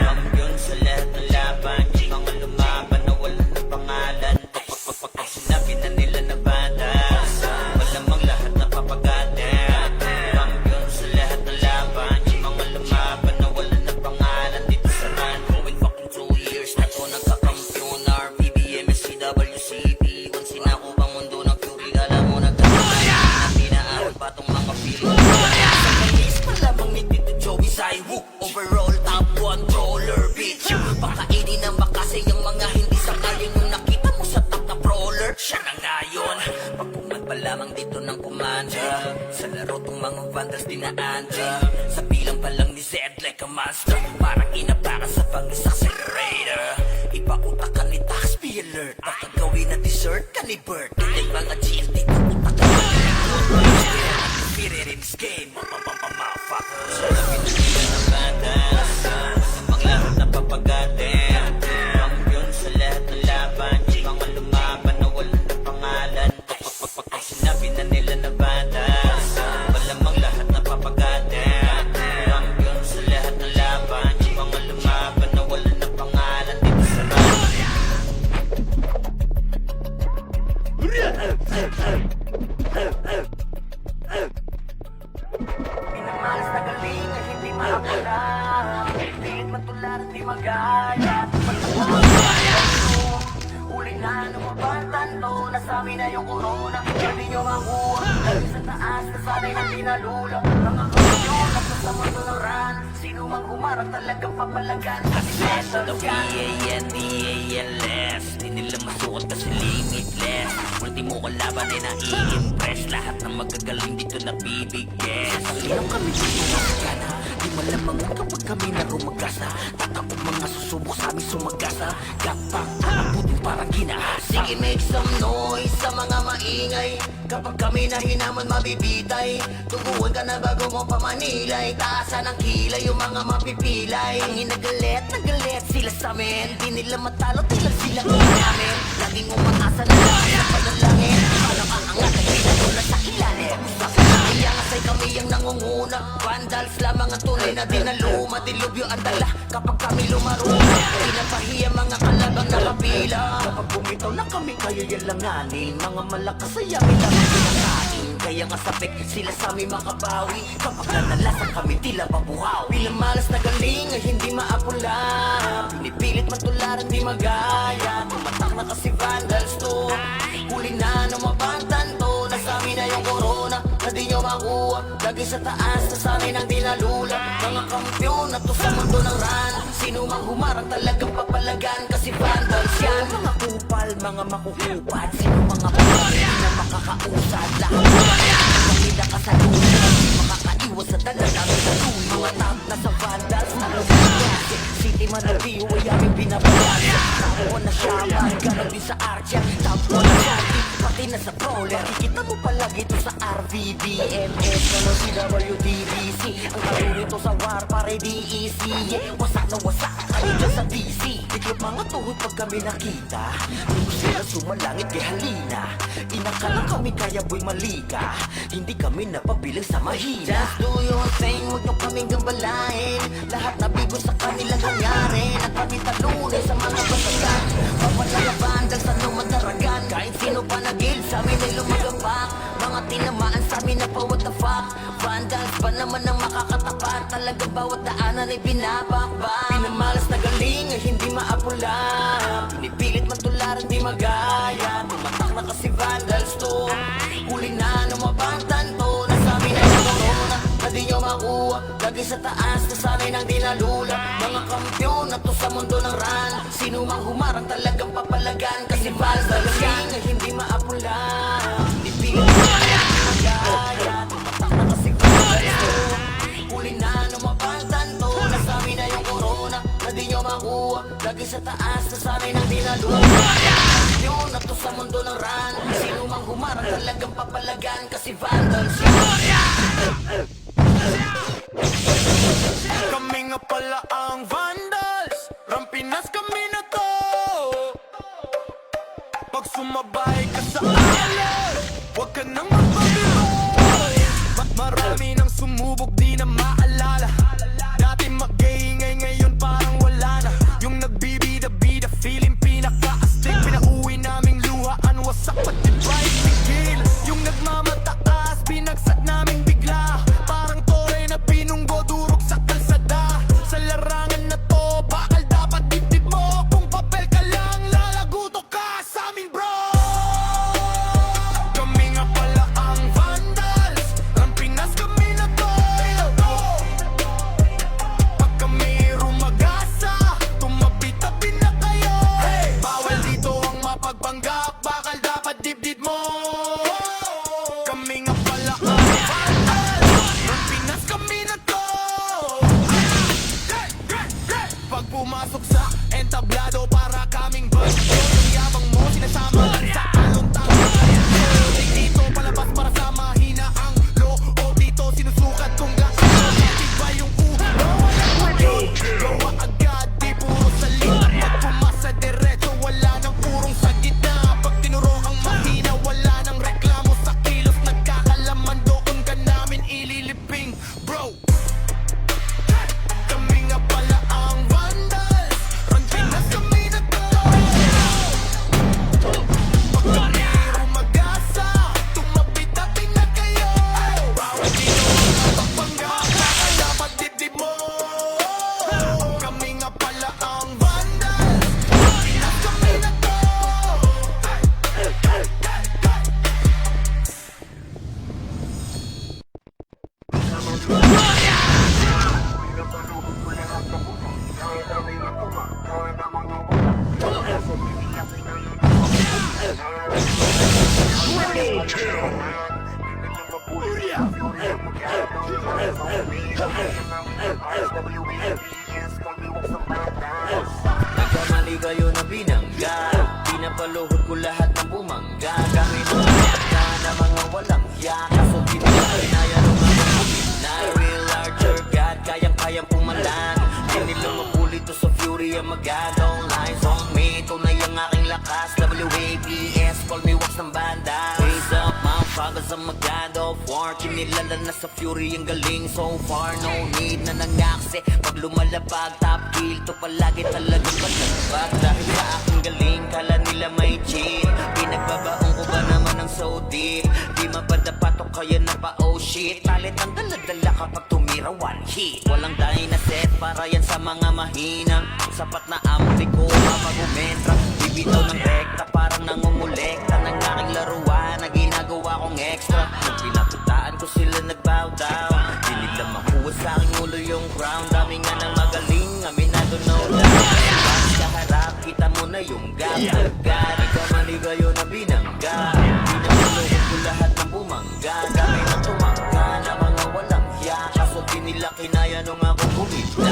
Kampiyon sa lahat ng laban, mga lumaban na wala ng pangalan. Pag sinabi na nila na vandals, malamang lahat na papagatin. Kampiyon sa lahat ng laban, mga lumaban na wala ng pangalan. Dito sa run, going fucking 2 years na to nagkakampiyon. RPBM, SCWCP, once sinako bang mundo ng fury, alam mo nagkakaroon. Pinaahon pa tong mga feeling. Sa kalis pa lamang ni Tito Joey Saiwu. Overall top controller, bitch. Pakainin ng makasay yung mga hindi sakayan yung nakita mo sa top na brawler. Siya na ngayon. Pagpungan pa lamang dito ng kumanda. Sa laro tong mga vandals dinaanda. Sa bilang pa lang ni Zed like a monster. Parang inapaka sa pang-accelerator. Ipakutak ka ni Tax, be alert. Baka gawin na dessert ka ni Bert. Yung mga GLT kukutak ka na. Spirit in this game. Motherfuckers. Sabi na nila ng bandas. Masamang lahat na papagatin. Kampiyon sa lahat ng laban. Mga lumaban na wala ng pangalan. Pag sinabi na nila na bandas, malamang lahat na papagatin. Kampiyon sa lahat ng laban. Mga lumaban na wala ng pangalan. Dito sa run. Pinamalas na galing ay hindi maapala. Pilit matular at di magaya. Uli na lumabatan to. Nasabi na yung corona. Hindi nyo makuha. Lagi sa taas, nasanay na dinalula. Mga kamyon, nasa sa mundo ng ran. Sino mang humarap talagang papalagan. Kasi settle ka. V-A-N-D-A-L-S. Di nila masuot kasi limitless. Ultimo kalaban ay nai-impress. Lahat ng magagaling dito nabibigyan. Sinong kami dito na di malamang kapag kami na rumagasa. Takapag mga susubok sa amin sumagasa. Gapang ang puting parang ginahasa. Sige, make some noise sa mga maingay. Kapag kami na hinaman mabibitay. Tubuhan ka na bago mo pamanilay. Taasan ng kilay yung mga mapipilay. Ang nagalit sila sa amin. Di nila matalo, tila sila namin. Laging umatasan na lang sa panalangin. Parang aangat ay pinagula sa ilalim. Kaya ngasay kami ang nangunguna. Vandals lamang ang tunay na dinaluma. Dilubyo ang dala kapag kami lumaruna. Pinapahiya mga kalagang nakapila. Kapag bumitaw na kami kayo yalanganin. Mga malakas ay amin lang ang pinakain. Kaya nga sabik sila sa amin makabawi. Kapag nanalasan kami tila pabuhaw. Bilang malas na galing ay hindi maapula. Pinipilit matularan di magaya. Tumatak na kasi vandals to. Huli na mabantan to. Nasabi na yung corona na di nyo makuha. Lagi sa taas na sa amin ang dinalula. Mga kampiyon na to sa mundo ng ran. Sino mang humarang talagang papalagan. Kasi vandals yan. Mga kupal, mga makukupad. Sino mga pagkakas na makakausad. Lahat kami nakasalunan. Di makakaiwas sa dala namin sa tun. Mga top na sa vandals na lumayan. City man at Rio ay aming binabayan. Tapo na shaman, ganon din sa Archer. Tapo na shorty, pati na sa brawler. Kikita mo palagi ito sa RVBMS. Ganon si WTBC. Ang karo nito sa war pare DEC. Wasak na wasak, kami dyan sa DC. Iklop mga tuhod pag kami nakita. Kung sila sumalangit kay halina. Inakala kami kaya boy malika. Hindi kami napabiling sa mahina. Just do your thing, huwag nyo kaming gambalain. Lahat na bigo sa kanilang nangyari. Nagkami talunin sa mga basagan. Papalalaban dahil sa lumadaragan. Kahit sino pa nagil sa amin ay lumagapak. Mga tinamaan sa amin na pa what the fuck. Vandals pa naman ang makakatapat. Talagang bawat daanan ay binabakbak. Pinamalas na galing ay hindi maapula. Pinipilit matularan di magaya. Tumatak na kasi vandals to. Huli na mabantan to. Nasabi na yung corona na di nyo makuha. Lagi sa taas na sanay nang dinalula. Mga kampiyon na to sa mundo ng ran. Sino mang humarang talagang papalagan. Kasi vandals yan ay hindi maapula. Pinipilit matularan di magaya. Tumatak na kasi vandals to. Huli na mabantan to. Nasabi na yung corona na di nyo makuha. Lagi sa taas, nasanay ng dinaluan yun, at to sa mundo ng ran sino mang humarang talagang papalagan kasi vandals Kami nga pala ang Vandals, Rampinas kami na to. Pag sumabay ka sa alay, huwag ka nang magpabiro. Marami nang sumubok, di na maalala. Dati mag-iingay, ngayon parang wala na. Yung nagbibida-bida, feeling pinaka-astig. Pinauwi naming luhaan, wasak pati ba itigil. Yung nagmamataas, binagsak naming bigla. Parang tore na pinunggo, durog sa kalsada. Sa larangan na to, bakal dapat dibdib mo. Kung papel ka lang, lalaguto ka sa amin bro. Kami nga pala ang Vandals, Rampinas kami na to. Pag kami rumagasa, tumabi-tabi na kayo. Bawal dito ang mapagpanggap, bakal dapat dibdib mo. Kami nga pala ang Vandals, Rampinas kami na to. Pag pumasok sa entablado, para kaming bagyo. Yung yabang mo, sinasama lang sa along tama. Dito palabas para sa mahina ang loob. Dito sinusukat kung gaano ba yung ulo. Walang gawa agad, di puro salita. Pag pumasa diretso, wala nang purong sa gitna. Pag tinuro ang mahina, wala nang reklamo sa kilos. Nagkakalaman doon ka namin ililiping, bro. Kami nga pala ang Vandals, Rampinas kami na to. Pag kami rumagasa, tumabi-tabi na kayo. Bawal dito ang mapagpanggap, bakal dapat dibdib mo. Kami nga pala ang Vandals, Rampinas kami na to. Nagkamali kayo na binangga Pinapaluhod ko lahat ng bumangga Gamit ang mga na mga walang hiya Kaso kinaya nung mga na real larger God Kayang-kayang pumalan Di nila mapuli to sa fury ang magadong lines on me Tunay ang aking lakas WAPS Call me wax ng banda Raise up Mount Fagas ang magado War kinilala na sa fury ang galing So far no need na nangaksi Pag lumalabag top kill to palagi talagang palabag Dahil sa aking galing kala nila may cheat Pinagbabaong ko ba naman ng so deep Di mapadapat o kaya na pa oh shit Talit ang daladala kapag tumira one hit Walang dahil na set para yan sa mga mahina Sapat na ampi ko kapag umentra Bibitaw ng rekta parang nangungulekta Ng aking laruan na ginagawa kong extra Nung pinaputaan ko sila nagbow down Di nila makuha sa aking ulo yung crown Dami nga ng magaling, aminado no doubt Sa harap, kita mo na yung gap Gari ka mali kayo na binangga Pinapalukot ko lahat ng bumangga Dami na tumangga na mga walang hiya Kaso di nila kinaya nung ako bumigla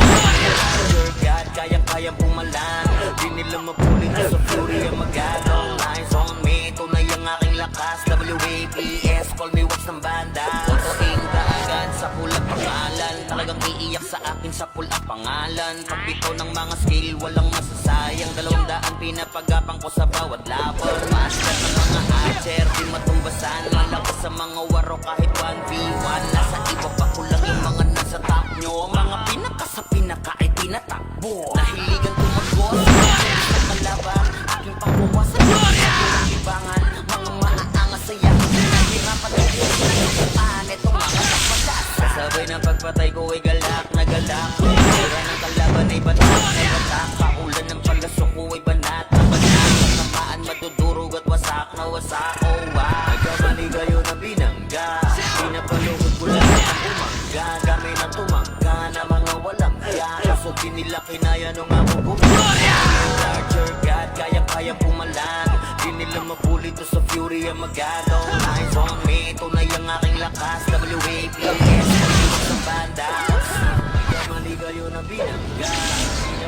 Your God, kayang-kayang pumalan Di nila mapulit sa fury ang magadong lines on me Tunay ang aking lakas WAPS, call me wax ng banda Tutuing daagan sa pulang pangalan Talagang iiyak sa akin sa pulang pangalan Pagbitaw ng mga skill, walang masasayang 200 pinapagapang ko sa bawat laban Master ng mga archer, di matumbasan Malakas sa mga waro kahit 1v1 Nasa iba pa ko lang yung mga nasa top nyo Mga pinaka sa pinaka ay tinatakbo Nahiligan tumagos sa kalaban Aking pangkuwasan Walang libangan Mga maaangas saya Nahirapan ko pinagkuhaan Itong mga nakpalas Kasabay ng pagpatay ko ay galak na galak Sira ng kalaban ay batak na batak Kaulan ng palasok ko ay banat na banat Tamaan madudurog at wasak na wasak Oh wow Nagkamali kayo na binangga Pinapaluhod ko lahat ng bumangga Kami na tumangga na mga walang hiya Kaso di nila kinaya nung ako bumangga Larger God, kayang-kayang pumalan Di nila mapuli to sa fury ang magadong lines on me Tunay ang aking lakas WAPS Pag-iwas ng banda Nagkamali kayo na binangga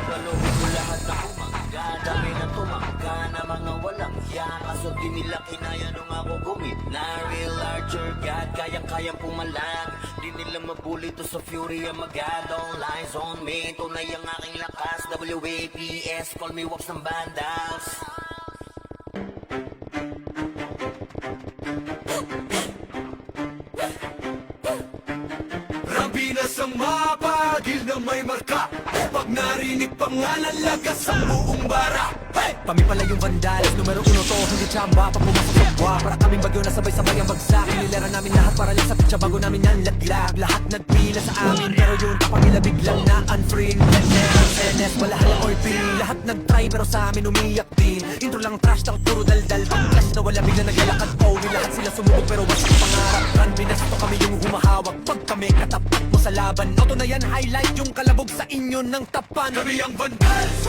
Pinapaluhod ko lahat na umangga. Dami na tumangga na mga walang hiya. Kaso di nila kinaya nung ako gumit na real Archer God, kayang-kayang pumalag. Di nila mabuli to sa fury ang magad. All eyes on me, tunay ang aking lakas. WAPS, call me Wops ng Vandals. Rampinas ang mapagil na may marka. Pag narinig pangalan, lagas ang buong bara. Hey! Kami pala yung vandals, numero 1 to, hindi tsamba. Pag pumasok sa buwa, para kaming bagyo na sabay-sabay ang bagsak. Nilera namin lahat para lang sa pitsa bago namin yan laglag. Lahat nagpila sa amin, pero yung tapangila biglang na unfree. NS, wala halang or pin. Lahat nag-try pero sa amin umiyak din. Intro lang trash talk, puro daldal. Pag-clash na wala bigla naglalakad. Oh, lahat sila sumubok pero wala sa pangarap. Run, minasto kami yung humahawak. Pag kami katapat mo sa laban, auto na yan, highlight yung kalabog sa inyo ng tapan. Kami ang vandals,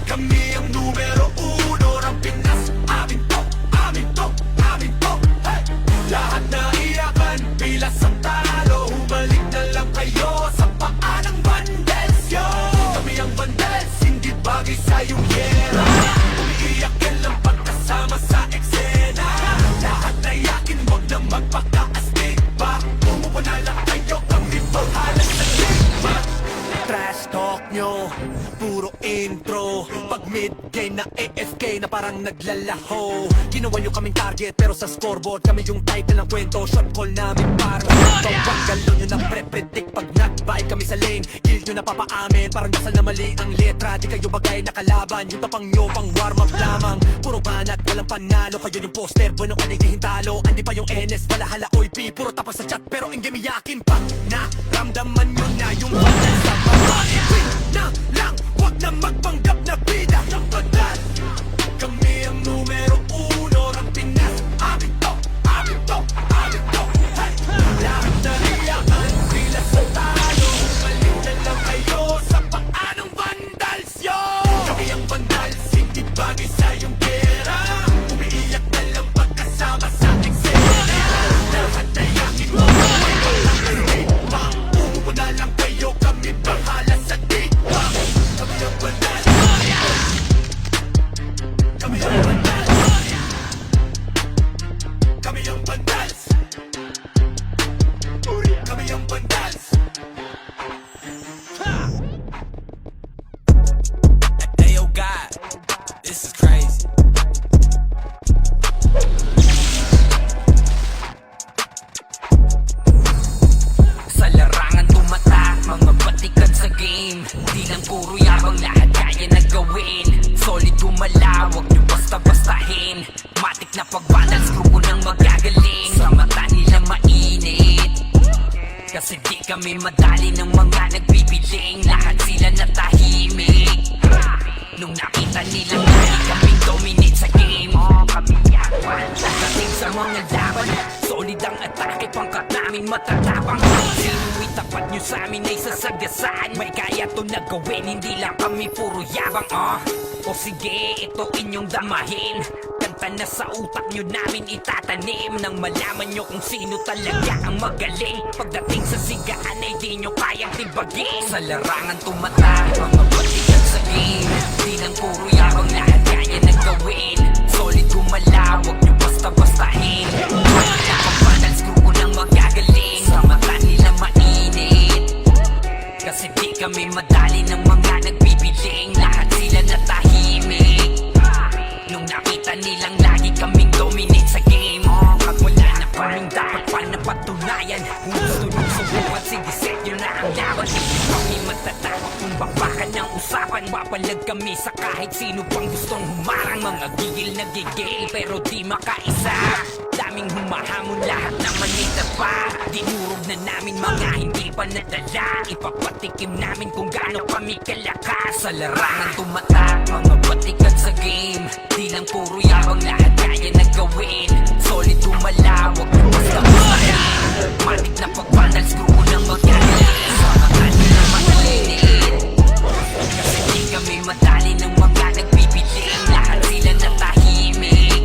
kami ang numero 1 ng Pinas. Amin to, amin to, amin to. Hey! Lahat na iyakan, bilas ang talo. Humalik na lang kayo sa paa ng vandals, yo. Kami ang vandals, hindi bagay sa iyong gera. Umiiyak ka lang pagkasama sa eksena. Lahat na yakin, wag na magpakaastig pa. Umupo na lang kayo, kami bahala sa ligma. Trash talk nyo, puro intro. Pag mid-game na AFK na parang naglalaho. Ginawa nyo kaming target pero sa scoreboard kami yung title ng kwento. Shot call namin parang pag galo nyo na pre-predict. Pag nag-buy kami sa lane, kill nyo na papaamin. Parang dasal na mali ang letra, di kayo bagay na kalaban. Yung tapang nyo pang warm up lamang. Puro banat, walang panalo. Kayo yung poster, bueno ka naging talo. Andi pa yung NS, balahala OIP. Puro tapos sa chat pero in game yakin pa. Naramdaman nyo na yung bandal sa mga win na lang, wag na magpanggap na bida ng bandal. Kami ang numero 1 ng Pinas. Amin to, amin to, amin to. Hey! Lahat na iyakan, bila sa talo. Balik na lang kayo sa paa ng vandals, yo. Kami ang vandals, hindi bagay sa iyong gera. Umiiyak na lang pagkasama sa eksena. Lahat na yakin mo, may walang ritma. Umupo na lang kayo, kami bahala sa tigma. Kami ang vandals. Kami ang vandals. Kami ang vandals. Kami ang vandals. Hey yo, God, this is crazy. Sa larangan tumatak, mga batikan sa game. Di lang puro yabang, lahat kaya na gawin. Solid gumalaw, wag nyo basta-bastahin. Matik na pag-balance, grupo nang magagaling. Sa mata nila mainit, kasi di kami madali ng mga nagbibiling. Lahat sila natahimik nung nakita nilang lagi kaming dominate sa game. Kami yakwan, dadating sa mga laban. Solid ang atake, pangkat namin matatapang. Sinuwi tapat nyo sa amin ay sasagasaan. May kaya to na gawin, hindi lang kami puro yabang. O sige, ito inyong damahin. Kanta na sa utak nyo namin itatanim. Nang malaman nyo kung sino talaga ang magaling. Pagdating sa sigaan ay di nyo kayang tibagin. Sa larangan tumata, mga batikan sa game. Di lang puro yabang, lahat kaya na gawin. Solid gumalaw, wag nyo basta-bastahin. Nakapandals, grupo nang magagaling. Sa mata nila mainit, kasi di kami madali ng mga nagbibiling. Lahat sila natahimik nung nakita nilang lagi kaming dominate sa game. Pag wala na kaming dapat pa napatunayan. Kung gusto nyo subukan, sige set nyo na ang laban. Hindi kami matatakot kung bakbakan ng usapan. Papalag kami sa kahit sino pang gustong humarang. Mga gigil na gigil pero di makaisa. Daming humahamon, lahat naman ita pa. Dinurog na namin mga hindi pa nadala. Ipapatikim namin kung gaano kami kalakas. Sa larangan tumatak, mga batikan sa game. Di lang puro yabang, lahat kaya na gawin. Solid gumalaw, wag mo basta-bastahin. Matik na pag-vandals, grupo nang magagaling. Sa mga nila magalinit, kasi di kami madali ng mga nagbibiling. Lahat sila natahimik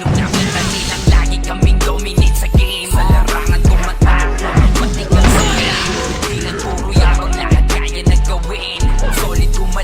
nung nakita nilang lagi kaming dominate sa game. Sa larangan tumatak, mga batikan sa game. Di lang puro yabang, lahat kaya na gawin. Solid gumalaw,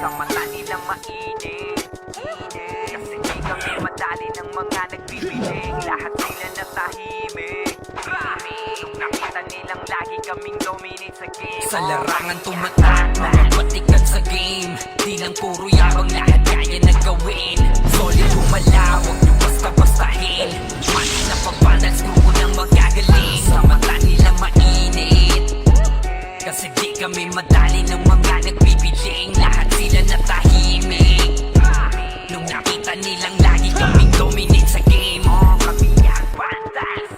Sa mata nilang mainit Kasi di kami madali ng mga nagbibiling Lahat sila natahimik Nung nakita nilang lagi kaming dominate sa game Sa larangan tumatak, mga batikan sa game Di lang puro yabang, lahat kaya na gawin Solid gumalaw, huwag niyo basta-bastahin Matik na pagbanal, screw nang magagaling Sa mata nilang mainit Kasi di kami madali ng mga nagbibiling Lahat sila natahimik Nung nakita nilang lagi kaming dominate sa game Kami ang Vandals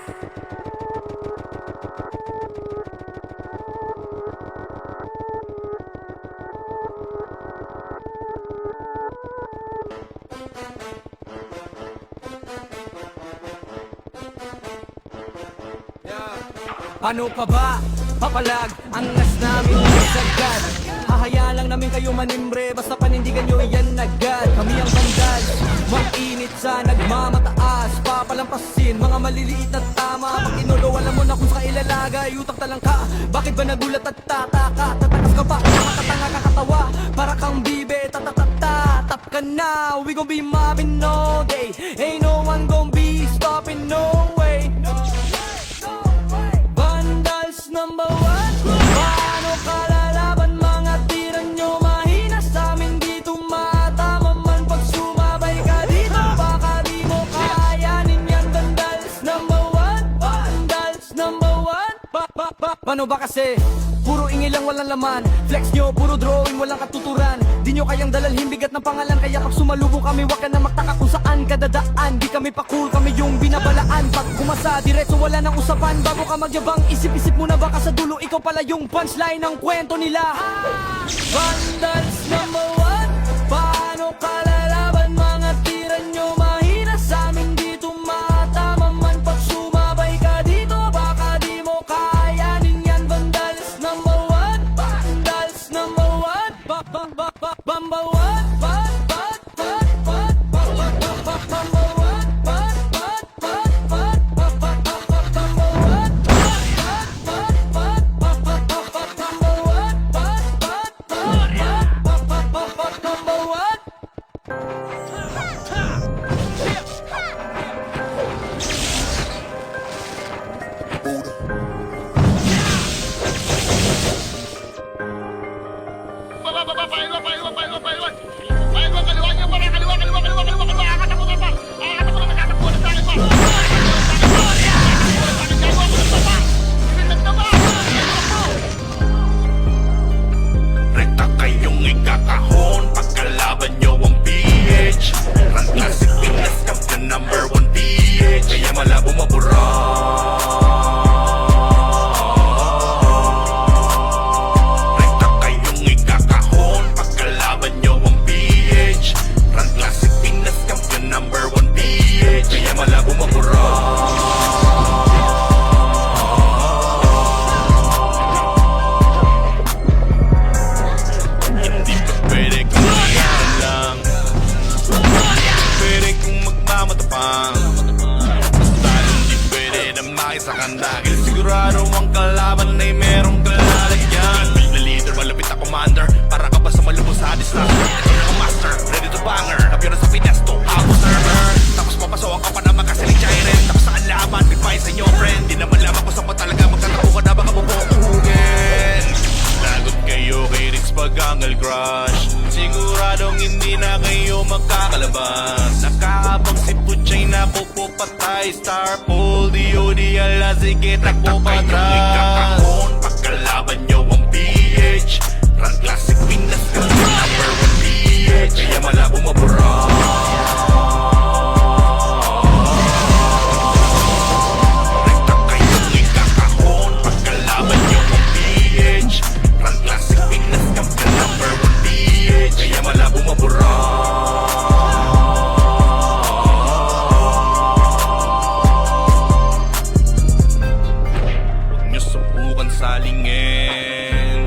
Ano pa ba? Papalag, ang ngas namin ay sagad Hahayaan lang namin kayo manimbre Basta panindigan nyo yan agad Kami ang bandal Mainit sa nagmamataas Papalampasin, mga maliliit na tama Pag inulo, alam mo na kung saan ilalagay Utang talang ka, bakit ba nagulat at tataka? Tatakas ka pa, nakatanga kakatawa Para kang bibe, tatatata Tap ka na, we gon' be mobbing all day Ain't no one gon' be stopping, no way Vandals number one Paano kalalaban mga tira nyo mahina sa amin di tumatama man pag sumabay ka dito Baka di mo kayanin yan Vandals number one Vandals number one Paano ba kasi? Puro ingay lang walang laman Flex nyo, puro drawing, walang katuturan Di nyo kayang dalalhin bigat ng pangalan Kaya pag sumalubong kami, wag ka na magtaka kung saan kadadaan Di kami pa cool, kami yung binabalaan Pag kumasa, diretso wala nang usapan Bago ka magyabang, isip-isip mo na baka sa dulo Ikaw pala yung punchline ng kwento nila Vandals number one Paano kalalaban mga tira nyo mahina sa amin di tumatama man pag sumabay ka dito Baka di mo kayanin yan Vandals number one Vandals number one Number one Rekta kayong ikakahon Pagkalaban nyo ang PH Run Classic Pinas Champion number 1 PH Kaya malabo mabura Rekta kayong ikakahon Pagkalaban nyo ang PH Run Classic Pinas Champion number 1 PH Kaya malabo mabura Hindi pa pwede kung iyan lang Pwede kung magmamatapang Basta hindi pwede na makisakang Dahil sigurado ang kalaban ay merong kalalagyan Build na leader, malapit na commander Para ka ba sa malubos sa disaster Ito na ang master, ready to banger Kapiro sa Pinas to ako server Tapos papasawa ka pa na magkasiling Jairen Tapos sa alaman, goodbye sa inyo friend Di naman lamang kung saan pa talaga magtatako ka na baka bubuugin Lagot kayo kay Rix Pagangal Crush Siguradong hindi na kayo magkakalabas Nakakabang si Puchay na pupupatay Star Pole, DOD, ala sige takbo patras Ikakahon, pagkalaban nyo ang PH Run Classic Pinas, number 1 PH Kaya malabo mabura Rekta kayong ikakahon Pagkalaban nyo ang PH Run Classic Pinas Champion number 1 PH Kaya malabo mabura Huwag nyo subukan salingin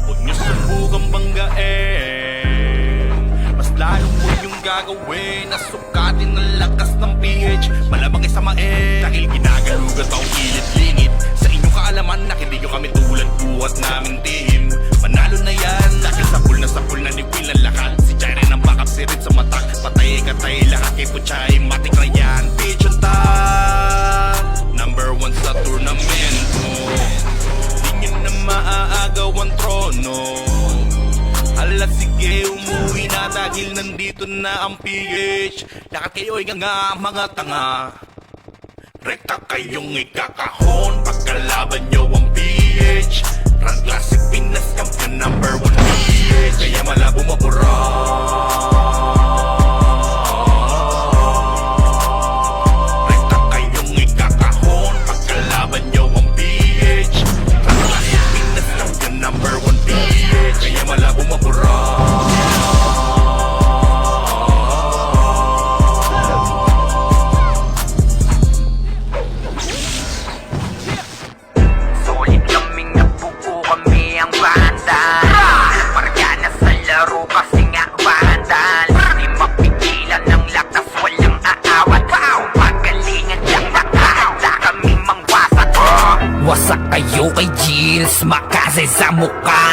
Huwag nyo subukan banggain Mas lalo po yung gagawin Nasukatin ang lakas ng PH Malamang isamain Dahil ginagalugat ang kilit-lingit Sa inyong kaalaman na hindi nyo kami tulad buhat naming team Manalo na yan Dahil sapul na ni Will Sige, umuwi na dahil nandito na ang PH. Lahat kayo'y nga mga tanga. Rekta kayong ikakahon pagkalaban nyo ang PH. Run Classic Pinas Champion number 1 PH. Kaya malabo mapura. Rekta kayong ikakahon pagkalaban nyo ang PH. Run Classic Pinas Champion number 1 PH. Kaya malabo mapura. Solid kaming nabuo kami ang banda. Margana sa laro kasi nga vandal. Di mapigilan ng lakas, walang aawat. Pagalingan lang nakahanda kaming mangwasak. Wasak kayo kay Gilles, makase sa muka.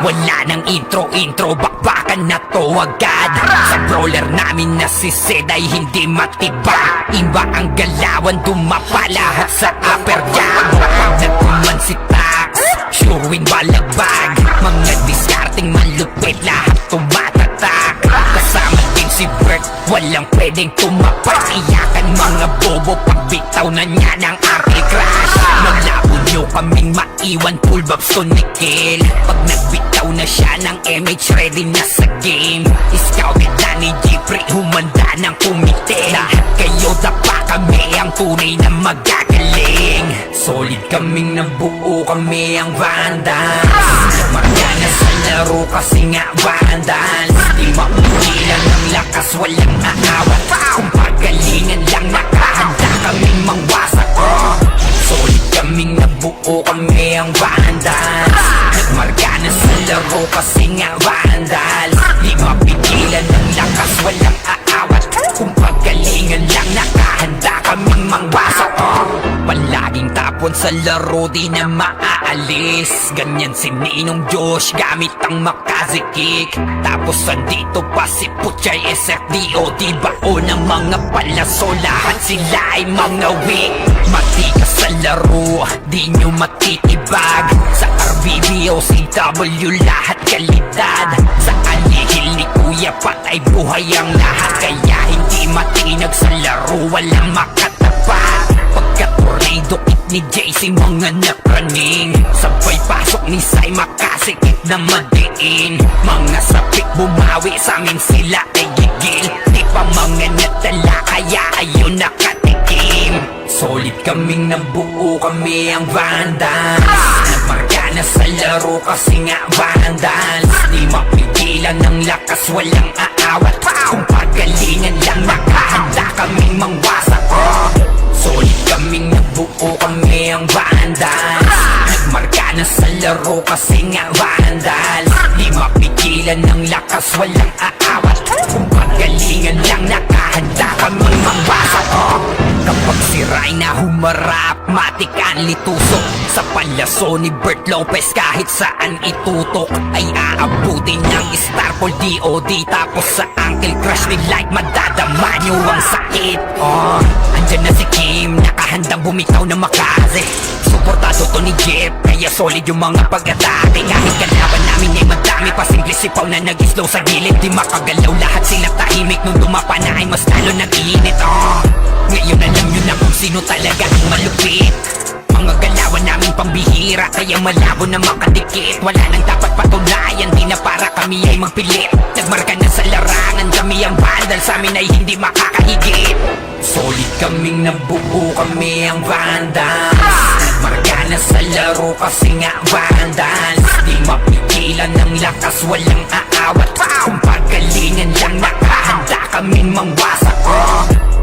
Wala nang intro, bakbakan na to agad. Sa brawler namin na si Zed ay hindi matibag. Iba ang galawan, dumapa lahat sa upper jam. Pag nagkuman si Tax, sure win balagbag. Mga diskarting malupit, lahat tumatatak. Kasama din si Bert, walang pwedeng tumapak. Iyakan mga bobo, pagbitaw na niya ng anti-crash. Malabo nyo kaming maiwan, full babs to Nickel. Pag nagbitaw na siya ng MH, ready na sa game. Scouted na ni Jeffrey, humanda ng kumite. Lahat kayo dapa, kami ang tunay na magagaling. Solid kaming nabuo, kami ang Vandals. Margana sa laro kasi nga Vandals. Di mapigilan ng lakas, walang aawat. Kung pagalingan lang nakahanda kaming mangwasak. Solid kaming nabuo, kami ang Vandals. Nagmargana sa laro kasi nga Vandals. Di mapigilan ng lakas, walang aawat. Kung pagalingan lang nakahanda kaming mangwasak. Palaging tapon sa laro, di na maaalis. Ganyan si Ninong Josh, gamit ang makazikik. Tapos andito pa si Puchay SFDO. Di bao ng mga palaso, lahat sila ay mga weak. Matikas sa laro, di nyo matitibag. Sa RBB o CW, lahat kalidad. Sa alihil ni Kuya Pat ay buhay ang lahat. Kaya hindi matinag sa laro, walang makatapat. Pagka-tornado kit ni JC, mga napraning. Sabay pasok ni Sai, makasikip na madiin. Mga sapik bumawi, sa amin sila ay gigil. Di pa mga natala, kaya ayun nakatikim. Solid kaming nabuo, kami ang Vandals. Nagmargana sa laro kasi nga Vandals. Di mapigilan ng lakas, walang aawat. Kung pagalingan lang nakahanda kaming mangwasak. Solid kaming nabuo, kami ang Vandals. Nagmargana sa laro kasi nga Vandals. Di mapigilan ng lakas, walang aawat. Kung pagalingan lang nakahanda kaming mangwasak. Kapag si Rayna humarap, matikan litusok. Sa palaso ni Bert Lopez, kahit saan itutok ay aabutin ng Starpol DOD. Tapos sa Uncle Crush ni Light, madadama nyo ang sakit. Andyan na si Kim, nakahandang bumitaw na makaze. Suportado to ni Jeff, kaya solid yung mga pag-atake. Kahit kalaban namin ay madami pa, simple sipaw na nag-slow sa gilid. Di makagalaw, lahat sila tahimik. Nung dumapa na ay mas lalo nag-iinit. Ngayon alam nyo na kung sino talaga ang malupit. Mga galawan namin pambihira, kaya malabo na makadikit. Wala nang dapat patunayan, di na para kami ay magpilit. Nagmarka na sa larangan, kami ang Vandals, sa amin ay hindi makakahigit. Solid kaming nabuo, kami ang Vandals. Nagmarka na sa laro kasi nga Vandals. Di mapigilan ng lakas, walang aawat. Kung pagalingan lang nakahanda kaming mangwasak.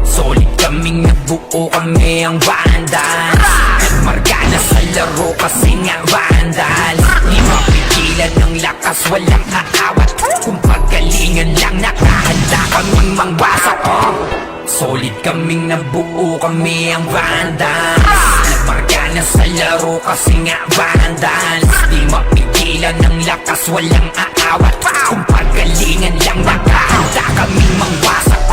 Solid kaming nabuo, kami ang Vandals. Nagmargana sa laro kasi nga Vandals. Di mapigilan ng lakas, walang aawat. Kung pagalingan lang nakahanda kaming mangwasak. Solid kaming nabuo, kami ang Vandals. Nagmargana sa laro kasi nga Vandals. Di mapigilan ng lakas, walang aawat. Kung pagalingan lang nakahanda kaming mangwasak.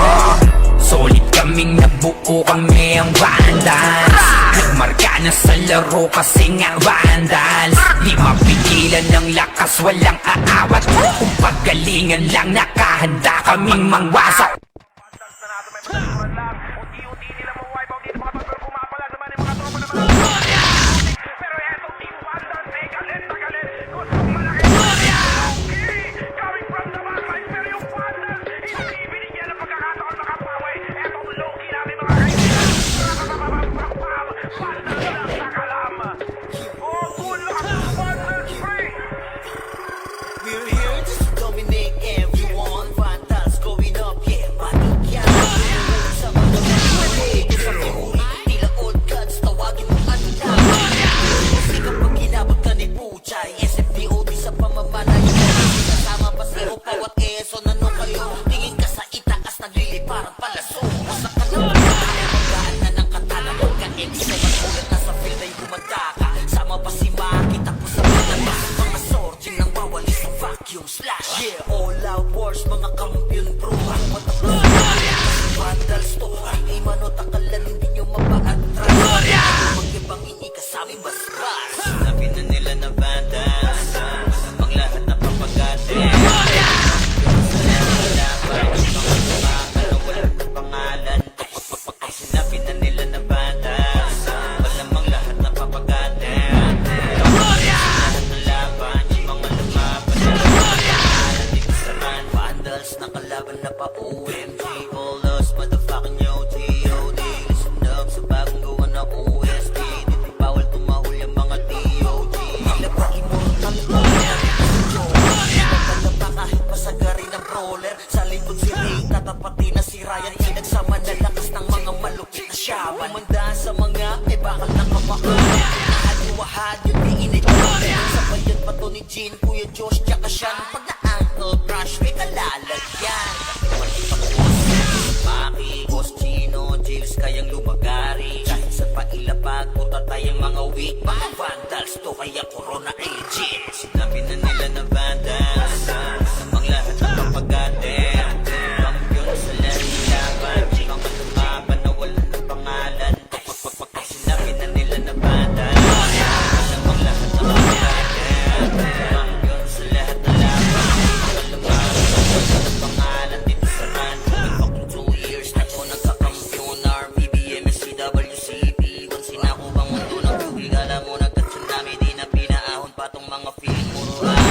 Solid kaming nabuo, kami ang Vandals. Nagmarka na na sa laro kasi nga vandals. Di mapigilan ng lakas, walang aawat. Kung paggalingan lang, nakahanda kaming mangwasak. We're here just to dominate everyone. Vandals going up, yeah, matik yan. Sa mga mali, sa theory, tila old gods, tawagin mo ano na. Kasi kapag ginabot ka ni Puchay, SFDOD sa pamamalayo. Kasama pa si Opa at Eso, nano kayo? Tingin ka sa itaas, nagliliparang palaso. Sa kanang magaan na ng katana, pagka-exo, ulit na sa field ay kumanda ka. Sama pa si Maki, tapos sa mga sorging nang bawali sa vacuum slash. Yeah, all out wars, mga kampiyon bro. Ang matablo, vandals to. Ay manot, akalan hindi nyo mapa-atras. Mag-ibang ini kasami bas-bas. Sinabi na nila na vandals, ang lahat na papagate. Sinabi na nila na vandals, malamang lahat na papagate. Lahat ng laban, yung mga lumaban. Dito sa run, vandals, nakalaban na pa OMG. All us, motherfucking yo, T.O.D. Listen up sa bagong gawa na OST. Dito bawal tumahol yung mga T.O.G. Hila pa immortal, Pagkakata kahit pasagari ng brawler. Sa likod si Ray, tatapati na si Ryan. Pinagsama na lakas ng mga malupit na shaman. Umandaan sa mga may bakal na kapakan. Nahaliwahad yung diinit ko. Sabayan pa to ni Jean, Kuya Josh, tsaka Sean. Pag na-ankle crush, may kalalagyan. Maki, Boss Chino, Jails, kayang lumagari. Kahit sa pailapag, puta tayong mga weak. Mga vandals to, kaya corona agent. Sinabi na nila na vandals, ang lahat ng papagate. Kampiyon sa lahat ng laban, mga lumaban na wala ng pangalan. Sinabi na nila na vandals, ang lahat ng papagate. Kampiyon sa lahat ng laban, mga lumaban na wala ng pangalan. Dito sa run, fucking 2 years na ko nagkakampiyon. RBBM, SCWCP, kung sinako bang mundo ng tubig, alam mo nagka-tsunami, di na pinaahon pa tong mga feeling mo.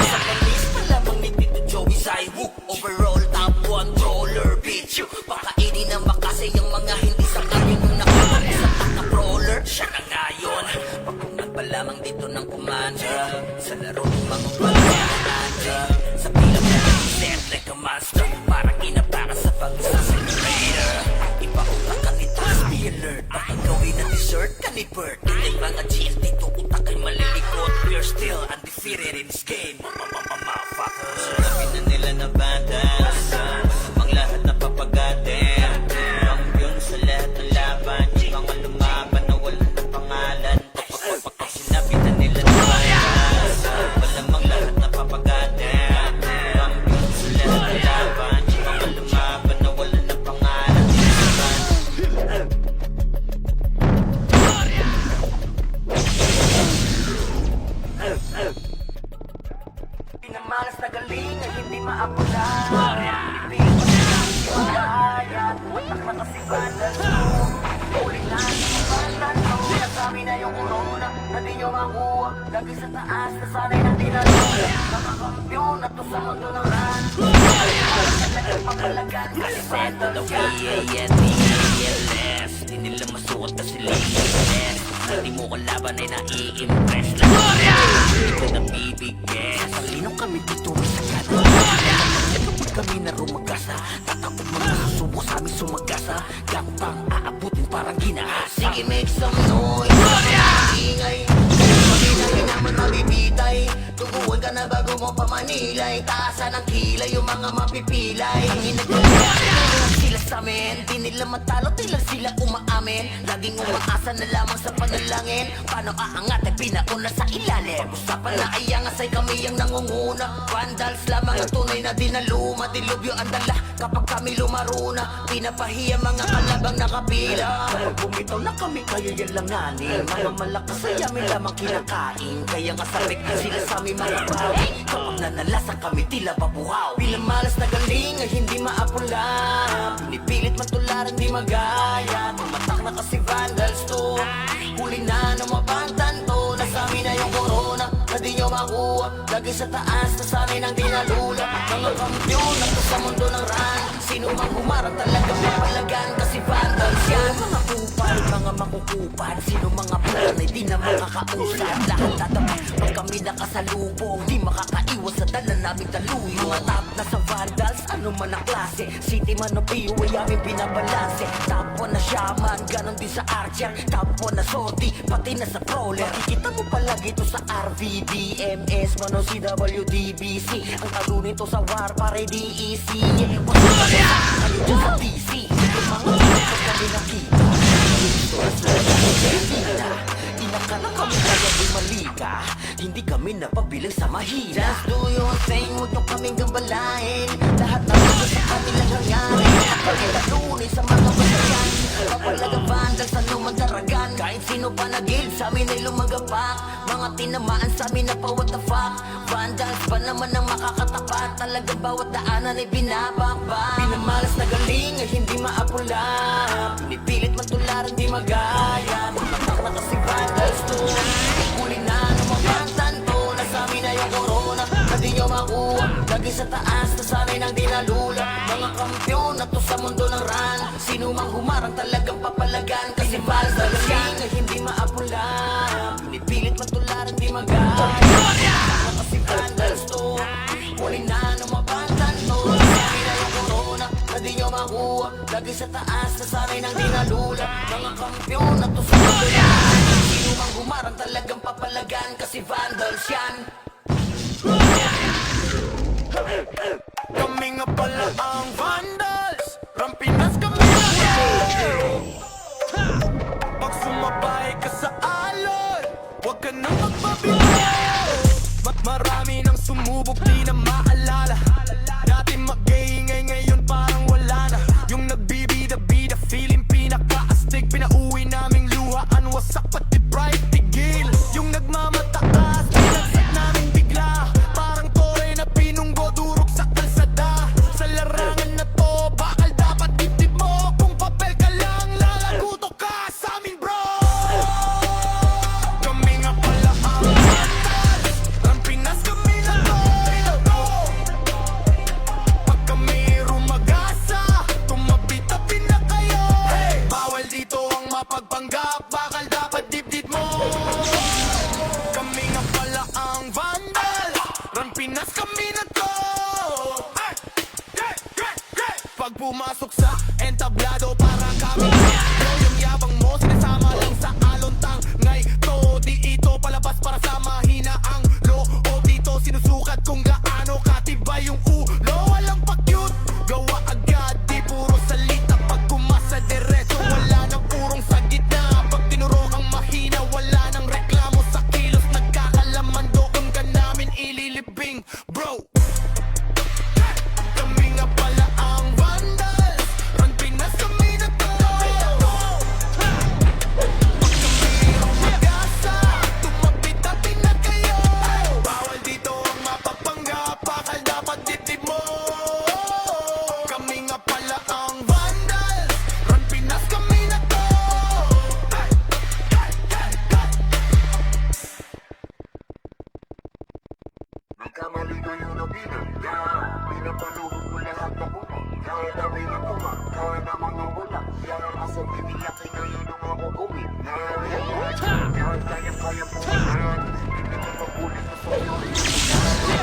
Sa panis na lamang ni Tito Joey Zaiwu, overall top 1 roller bitch. Pakainin ng makasay yung mga hindi sa kanya nung nakapag sa taka-roller. Siya na ngayon, pagpungan pa lamang dito ng kumanda. Sa laro ng mga pagkakanda, sa pilang na set like a monster. Parang inabaka sa pag-accelerator. Ipautak ka nito, be alert. Baka gawin na dessert ka ni Bert. Hindi mga GL dito, utak ay malilikot. We're still undefeated in this game. Motherfuckers. Sinabi na nila na vandals, ang lahat na papagate. Kampiyon sa lahat ng laban, mga lumaban na wala ng pangalan. Sinabi na nila na vandals, malamang lahat na papagate. Kampiyon sa lahat ng laban, mga lumaban na wala ng pangalan. Pinamalas na galing ay hindi maapula. Pipin mo na lang yung kaya. Watak na kasi bandal mo. Uli na yung bandal mo. Nasabi na yung corona na di nyo makuha. Lagi sa taas na sanay na tinanong. Nakakampiyon na to sa mundo ng run. Pagkalagan kasi seto na WANDALS. Di nila masuot kasi linis. Hindi mo kalaban ay nai-impress lang. Hindi ko nabibigyan. Talino kami dito sa gana. Kapag kami na rumagasa, tatakot mga susubo sa amin sumagasa. Gantang aabutin parang ginahas. Sige, make some noise. Ingay. Pag-inay naman mabibitay. Tuguan ka na bago mo pamanilay. Taasan ang kilay yung mga mapipilay. Ang ginagaya sila samin. Di nila matalo, di lang sila umaamin. Laging umaasa na lamang sa panalangin. Paano aangat ay pinauna sa ilalim. Pag-usapan na iyangas ay kami ang nangunguna. Vandals lamang ang tunay na dinaluma. Dilubyo ang dala kapag kami lumaruna. Pinapahiya mga kalabang nakapila. Kapag bumitaw na kami, kaya yan lang nanin. Mga malakas ay amin lamang kinakain. Kaya nga sabik sila sa aming mga bawi. Kapag nanalasa kami, tila babuhaw. Pinamalas na galing ay hindi maapula. Pinipilit matularan, di magaya. Tumatak na kasi vandals to. Huli na numabantan to. Nasa amin na yung corona na di nyo makuha. Lagi sa taas, na sa amin ang dinalula. Mga kampiyon na to sa mundo ng run. Sino mang humarap talaga mapalagan. Kasi vandals yan. Mga kupal, mga makukupan. Sino mga pulan ay di na makakausap. Lahat tatapat pag kami nakasalubong. Di makakaiwas sa dala naming taluyo. Mga top na sa vandals, ano man ang klase. City man o PU ay aming pinabalanse. Top 1 na shaman, ganon din sa archer. Top 1 na sortie, pati na sa crawler. Kikita mo palagi to sa RVD, MS, man o CWDBC. Ang talo nito sa war, pare DEC. What's up, kayo dyan sa DC. Yung mga pagkat kami nakita. Inakala kami kaya bumalika. Hindi kami napabilang sa mahina. Just do your thing, huwag nyo kaming gambalain. Lahat na rin sa kanilang hangarin. Pagkitalunin sa mga basayan. Papalagang vandals sa lumandaragan. Kahit sino pa nagil sa amin ay lumagapak. Mga tinamaan sa amin na pa what the fuck. Vandals pa naman ang makakatapat. Talagang bawat daanan ay binabakbak. Pinamalas na galing ay hindi maapula. Pinipilit matularan di magaya. Tumatak na kasi vandals to. Huli na numabantan to. Nasa amin na yung corona na di nyo makuha. Lagi sa taas, na sa amin ang dinalula. Mga kampiyon na to sa mundo ng run. Sino mang humarang talagang papalagan. Kasi vandals yan ay hindi maapula. Pinipilit matularan di magaya. Kasi vandals to. Huli na numabantan to. Nasa amin na yung corona na di nyo makuha. Lagi sa taas, na sa amin ang dinalula. Mga kampiyon na to sa mundo ng run. Sino mang humarang talagang papalagan. Kasi vandals yan. Kami nga pala ang vandals. Rampinas kami na pag sumabay ka sa alon, huwag ka nang magpabitaw. Marami nang sumubok, di na maalala. Dati mag-iingay, ngayon parang wala na. Yung nagbibida-bida, feeling pinaka-astig. Pinauwi naming luhaan, wasak pati pride, tigil. Yung nagmamatakas, pinagsak namin bigla. Parang tore na pinunggo, durog sa kalsada. Sa larangan na to, bakal dapat dibdib mo. Kung papel ka lang, lalaguto ka sa amin, bro. Kami nga pala ang vandals. Ang Pinas kami na to. Pag kami rumagasa, tumabi-tabi na kayo. Bawal dito ang mapagpanggap, bakal dapat dibdib mo. Kami nga pala ang vandals. Ang Pinas kami na to. Pag pumasok sa entablado, para kami yung yabang mo, sinasama lang sa alontang. Ngay to, di ito palabas para sa mahina ang loob dito. Sinusukat kung gaano katibay yung ulo. Walang pa-cute, gawa agad, di puro salita. Pag kumasa diretso, wala nang purong sa gitna. Pag tinuro kang mahina, wala nang reklamo sa kilos. Nagkakalaman doon ka namin ililibing, bro. Kami nga pala ang vandals. Ang Pinas kami na to. Pag kami rumagasa, tumabi-tabi na kayo. Bawal dito ang mapagpanggap, bakal dapat dibdib mo. Kami nga pala ang vandals. Ang Pinas kami na to. Nagkamali kayo na binangga. Pinapaluhod ko lahat na bumangga. Dami na tumangga na mga walang yan. Asa binilaki na yun ang ako gawin na. Kaya po yan. Hindi ko mabulit na sa yuri.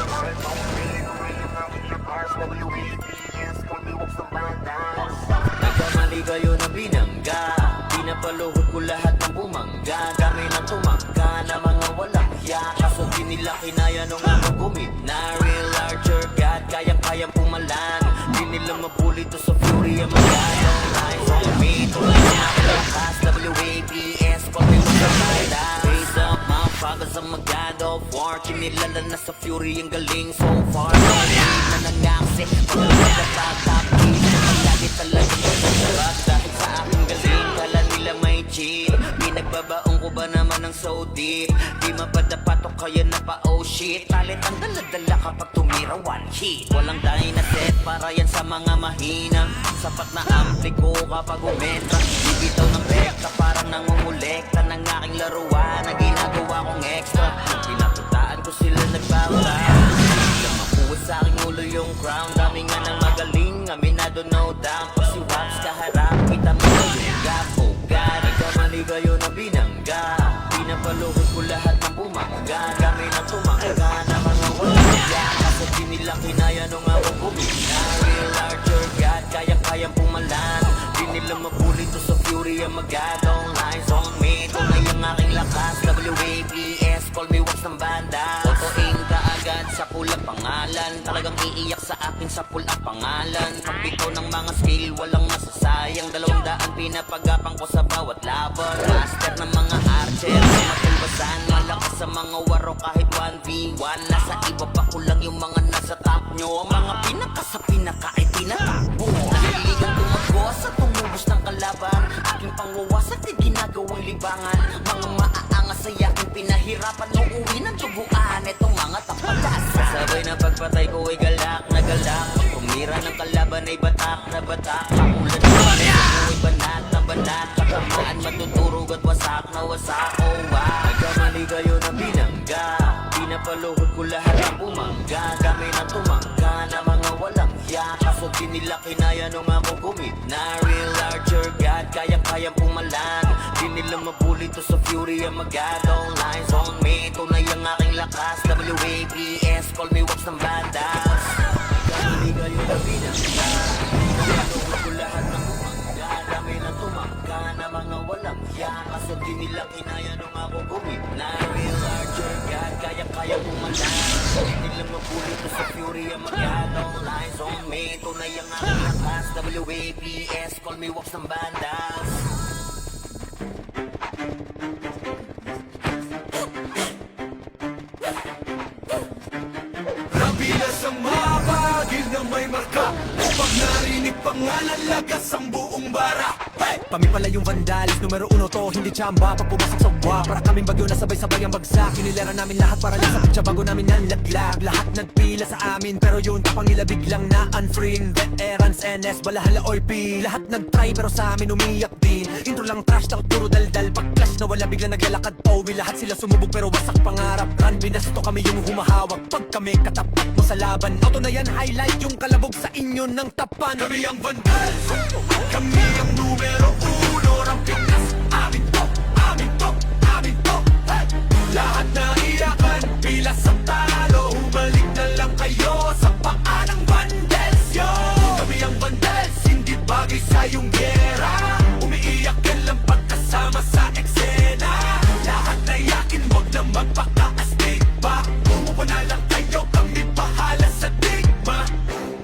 Kahit ako ngayon ang aking RWAPS. Kaliwag sa bandas. Nagkamali kayo na binangga. Pinapaluhod ko lahat ng bumangga. Dami ng tumangga na mga walang hiya. Kaso di nila kinaya nung ako gumina. Real larger God, kayang-kayang pumalan. Di nila mabuli to sa fury ang magana. Pagas ang mag-God of War Kinilala na sa Fury ang galing so far Na nangaksi Pagkakatap Palagi talagang masarap Dahil sa aking galing Kala nila may cheat Pinagbabaong ko ba naman ng so deep Di mapadapat o kaya na pa oh shit Talent ang daladala kapag tumira one hit Walang dahil na set para yan sa mga mahina Sapat na ampli ko kapag umetra Bibitaw ng rekta parang nangungulekta Ng aking laruan na ginagawa kong extra Pinakitaan ko sila nagbawala Sila makuha sa aking ulo yung crown Dami nga ng magaling, aminado no doubt Pag si Raps kaharap, kita mo yung gap Oh God, nagkamali kayo na binangga Pinapaluhod ko lahat ng bumangga Kami na tumangga na mga walang yan Kaso di nila kinaya nung ako bumina Real larger God, kayang-kayang pumalan Di nila mapuli to sa Fury ang mag-God All eyes on me, tunay ang aking lakas WAPS, call me wax ng banda Otoin ka agad sa pulang pangalan Talagang iiyak sa akin sa pulang pangalan Pagpito ng mga skill, walang masasayang 200 pinapagapang ko sa bawat laban Master ng mga archer, matulbasan Malakas sa mga waro kahit 1v1 Nasa iba pa ko lang yung mga nasa top nyo Ang mga pinaka sa pinaka ay tinatakbo Naliligang tumagos at tumubos ng kalaban Aking pangwawasak ay ginagawang libangan Mga maaangas ay aking pinahirapan Uuwi ng tubuan itong mga tapalasa Sabay na pagpatay ko ay galak na galak Pag tumira ng kalaban ay batak na batak Kakulad ng panay ay banat na banat Katamaan matuturog at wasak na wasak Oh wow, nagkamali kayo na binangga Pinapaluhod ko lahat ng bumangga Kami na tumangga na mga walang hiya Kaso di nila kinaya nung ako gumit-na Real larger God, kayang-kayang pumalan Di nila mabuli to sa Fury ang mag-God All eyes on me, tunay ang aking lakas WAPS, call me wax ng bandas Nagkamali kayo na binangga Pinapaluhod ko lahat ng bumangga Kami na tumangga na mga walang hiya Kaso di nila kinaya nung ako gumit-na Real larger God, kayang-kayang pumalan Di nila mabuli to sa Fury ang mag-God All eyes on me, tunay ang aking lakas WAPS, call me wax ng bandas Kabilas ang mga bagil na may marka Pag narinig pangalan, lagas ang buong bara hey! Kami pala yung vandalis, numero 1 to, hindi tsamba Pag pumasok sa uwa, para kaming bagyo na sabay-sabay ang bagsak Kinilera namin lahat para lang sa picture bago namin nanlaglag Lahat nagpila sa amin, pero yun tapang nila biglang na unfring Veterans, NS, balahala or P Lahat nagtry pero sa amin umiyak din Intro lang trash, takot puro daldal Pag clash na wala biglang naglalakad Owi lahat sila sumubog pero wasak pangarap Run, binasto kami yung humahawak Pag kami katapat mo sa laban Auto na yan, highlight yung kalabog sa inyo ng tapan Kami ang vandals, kami ang numero 1 ng Pinas Amin to, amin to, amin to hey! Lahat na iyakan, pila sa talo Humalik na lang kayo sa paa ng vandals yo! Kami ang vandals, hindi bagay sa iyong gera Umiiyak ka lang pagkasama sa eksena Lahat na iyakin, wag na magpaka-astig pa Umupo na lang kayo, kami bahala sa digma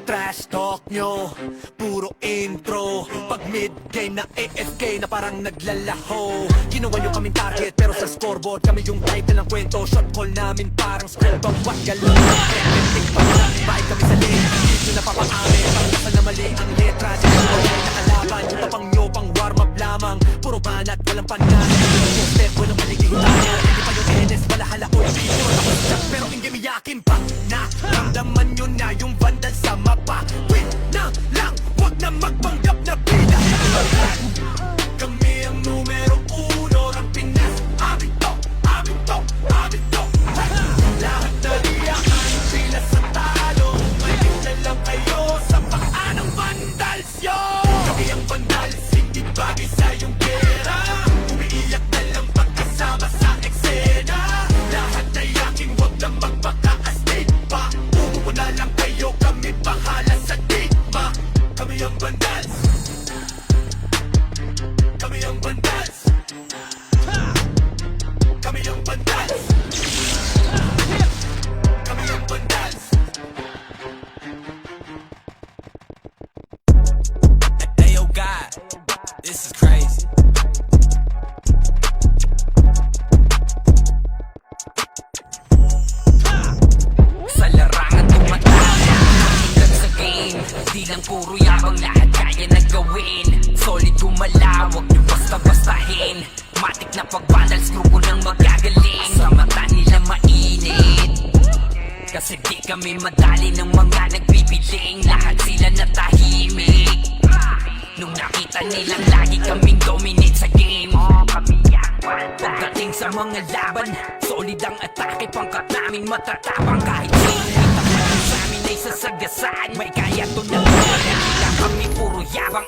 Trash talk nyo, puro intro Pag mid-game na AFK na parang naglalaho Ginawa nyo kaming target pero sa scoreboard Kami yung type ng kwento Shot call namin parang script Bawat galong trending pa lang Bahay kami sa lane Hindi nyo napapaamin Parang nasa na mali ang letra Di nyo okay nakalaban Yung tapang nyo pang warm up lamang Puro banat, walang pangalan Yung step, walang maligihitan Hindi pa yung NS, balahala o video Tapos jack pero hindi miyakin pa Na ramdaman nyo na yung vandal sa mapa Win na lang, wag na magpanggap na pila Kami ang numero 1 ng Pinas Amin to, amin to, amin to hey! Lahat na iyakan, pila sa talo Malit na lang kayo sa paa ng vandals yo! Kami ang vandals, hindi bagay sa iyong pera Umiiyak na lang pagkasama sa eksena Lahat na iyakin, wag na magpaka-astig pa Umupo na lang kayo game. Di lang puro yabang, lahat kaya na gawin. Solid gumalaw, wag nyo basta-bastahin. Matik na pagbandal, screw ko nang magagaling. Sa mata nila mainit, kasi di kami madali ng mga nagbibiling. Lahat sila natahimik nung nakita nilang lagi kaming dominate sa game. Pagdating sa mga laban, solid ang atake, pangkat namin matatabang. Kahit sino itapat sa amin ay sasagasaan. May kaya to na hindi kami puro yabang.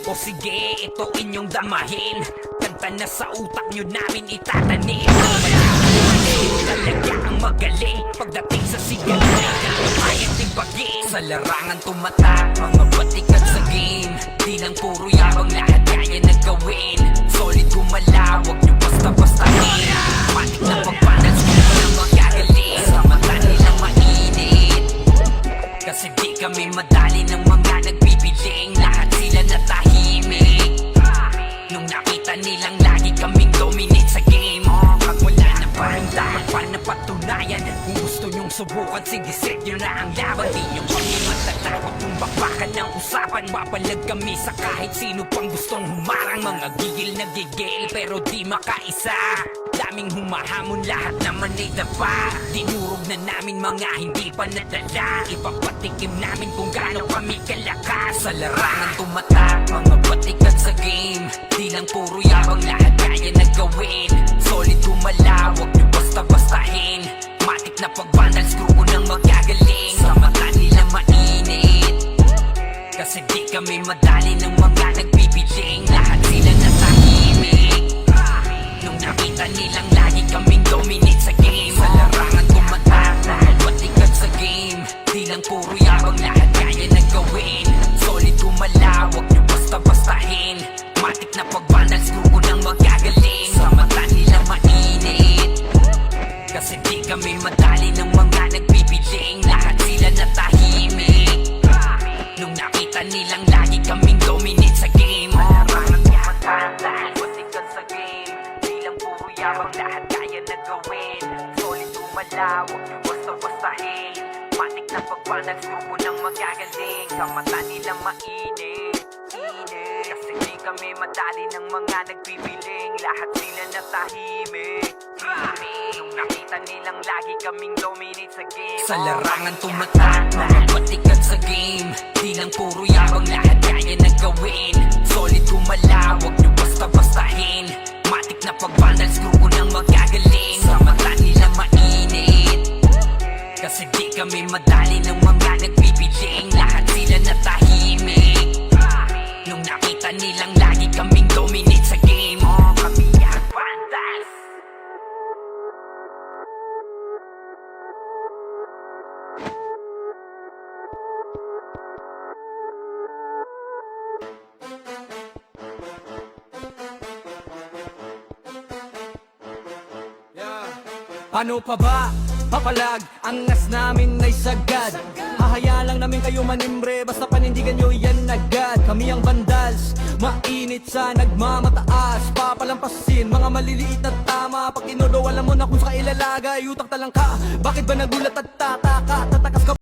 O sige, ito inyong damahin. Kanta na sa utak nyo namin itatanim. Talaga ang magaling pagdating sa sigaran. Kaya tibagin sa larangan tumatak, mga batikat sa game. Di lang puro yabang, lahat kaya na gawin. Solid gumalaw, wag nyo basta-bastahin. Matik na pagpanal, screw ko lang magagaling. Sa mata nilang mainit, kasi di kami madali ng mga nagbibiling. Lahat sila natahimik nung nakita nilang lagi kaming dominate sa game. Pag wala na parang dapat pa na patunayan. Kung gusto nyong subukan, sige set nyo na ang laban. Di nyo kami matatakot kung bakbakan ng usapan. Mapalag kami sa kahit sino pang gustong humarang. Mga gigil na gigil pero di makaisa. Daming humahamon, lahat naman ay dapa. Dinurog na namin mga hindi pa nadala. Ipapatikim namin kung gaano kami kalakas. Sa larangan tumatak, mga batikat sa game. Di lang puro yabang, lahat kaya na gawin. Solid gumalaw, wag nyo basta-bastahin. Matik na pagbandal, screw ko nang magagaling. Sa mata nila mainit, kasi di kami madali ng mga nagbibiling. Lahat sila natahimik nung nakita nilang lagi kaming dominate sa game. Sa larangan tumatak, mga batikat sa game. Di lang puro yabang, lahat kaya na gawin. Solid gumalaw, wag nyo basta-bastahin. Matik na pagbandal, screw ko nang magagaling. Sa mata nila mainit, kasi di kami madali ng mga nagbibiling. Lahat sila natahimik nung nakita nilang lagi kaming dominate sa game. Larangan tumatak, batikat sa game. Di lang puro yabang, lahat kaya na gawin. Solid gumalaw, wag nyo basta-bastahin. Matik na pagbandal, screw ko nang magagaling. Sa mata nila mainit, kasi di kami madali ng mga nagbibiling. Lahat sila natahimik nung nakita nilang lagi kaming dominate sa game. Sa larangan tumatak, mga batikat sa game. Di lang puro yabang, lahat kaya na gawin. Solid gumalaw, wag nyo basta-bastahin. Matik na pagbandal, screw ko nang magagaling. Sa mata nila mainit, kasi di kami madali ng mga nagbibiling. Lahat sila natahimik nung nakita nilang lagi kaming dominate sa game. Kami ang bandas. Ano pa ba? Papalag, angas namin ay sagad. Hahaya lang namin kayo manimbre, basta panindigan nyo yan agad. Kami ang bandals, mainit sa nagmamataas. Papalampasin, mga maliliit na tama. Pag tinodo, alam mo na kung sa ilalaga. Utak talang ka, bakit ba nagulat at tatak?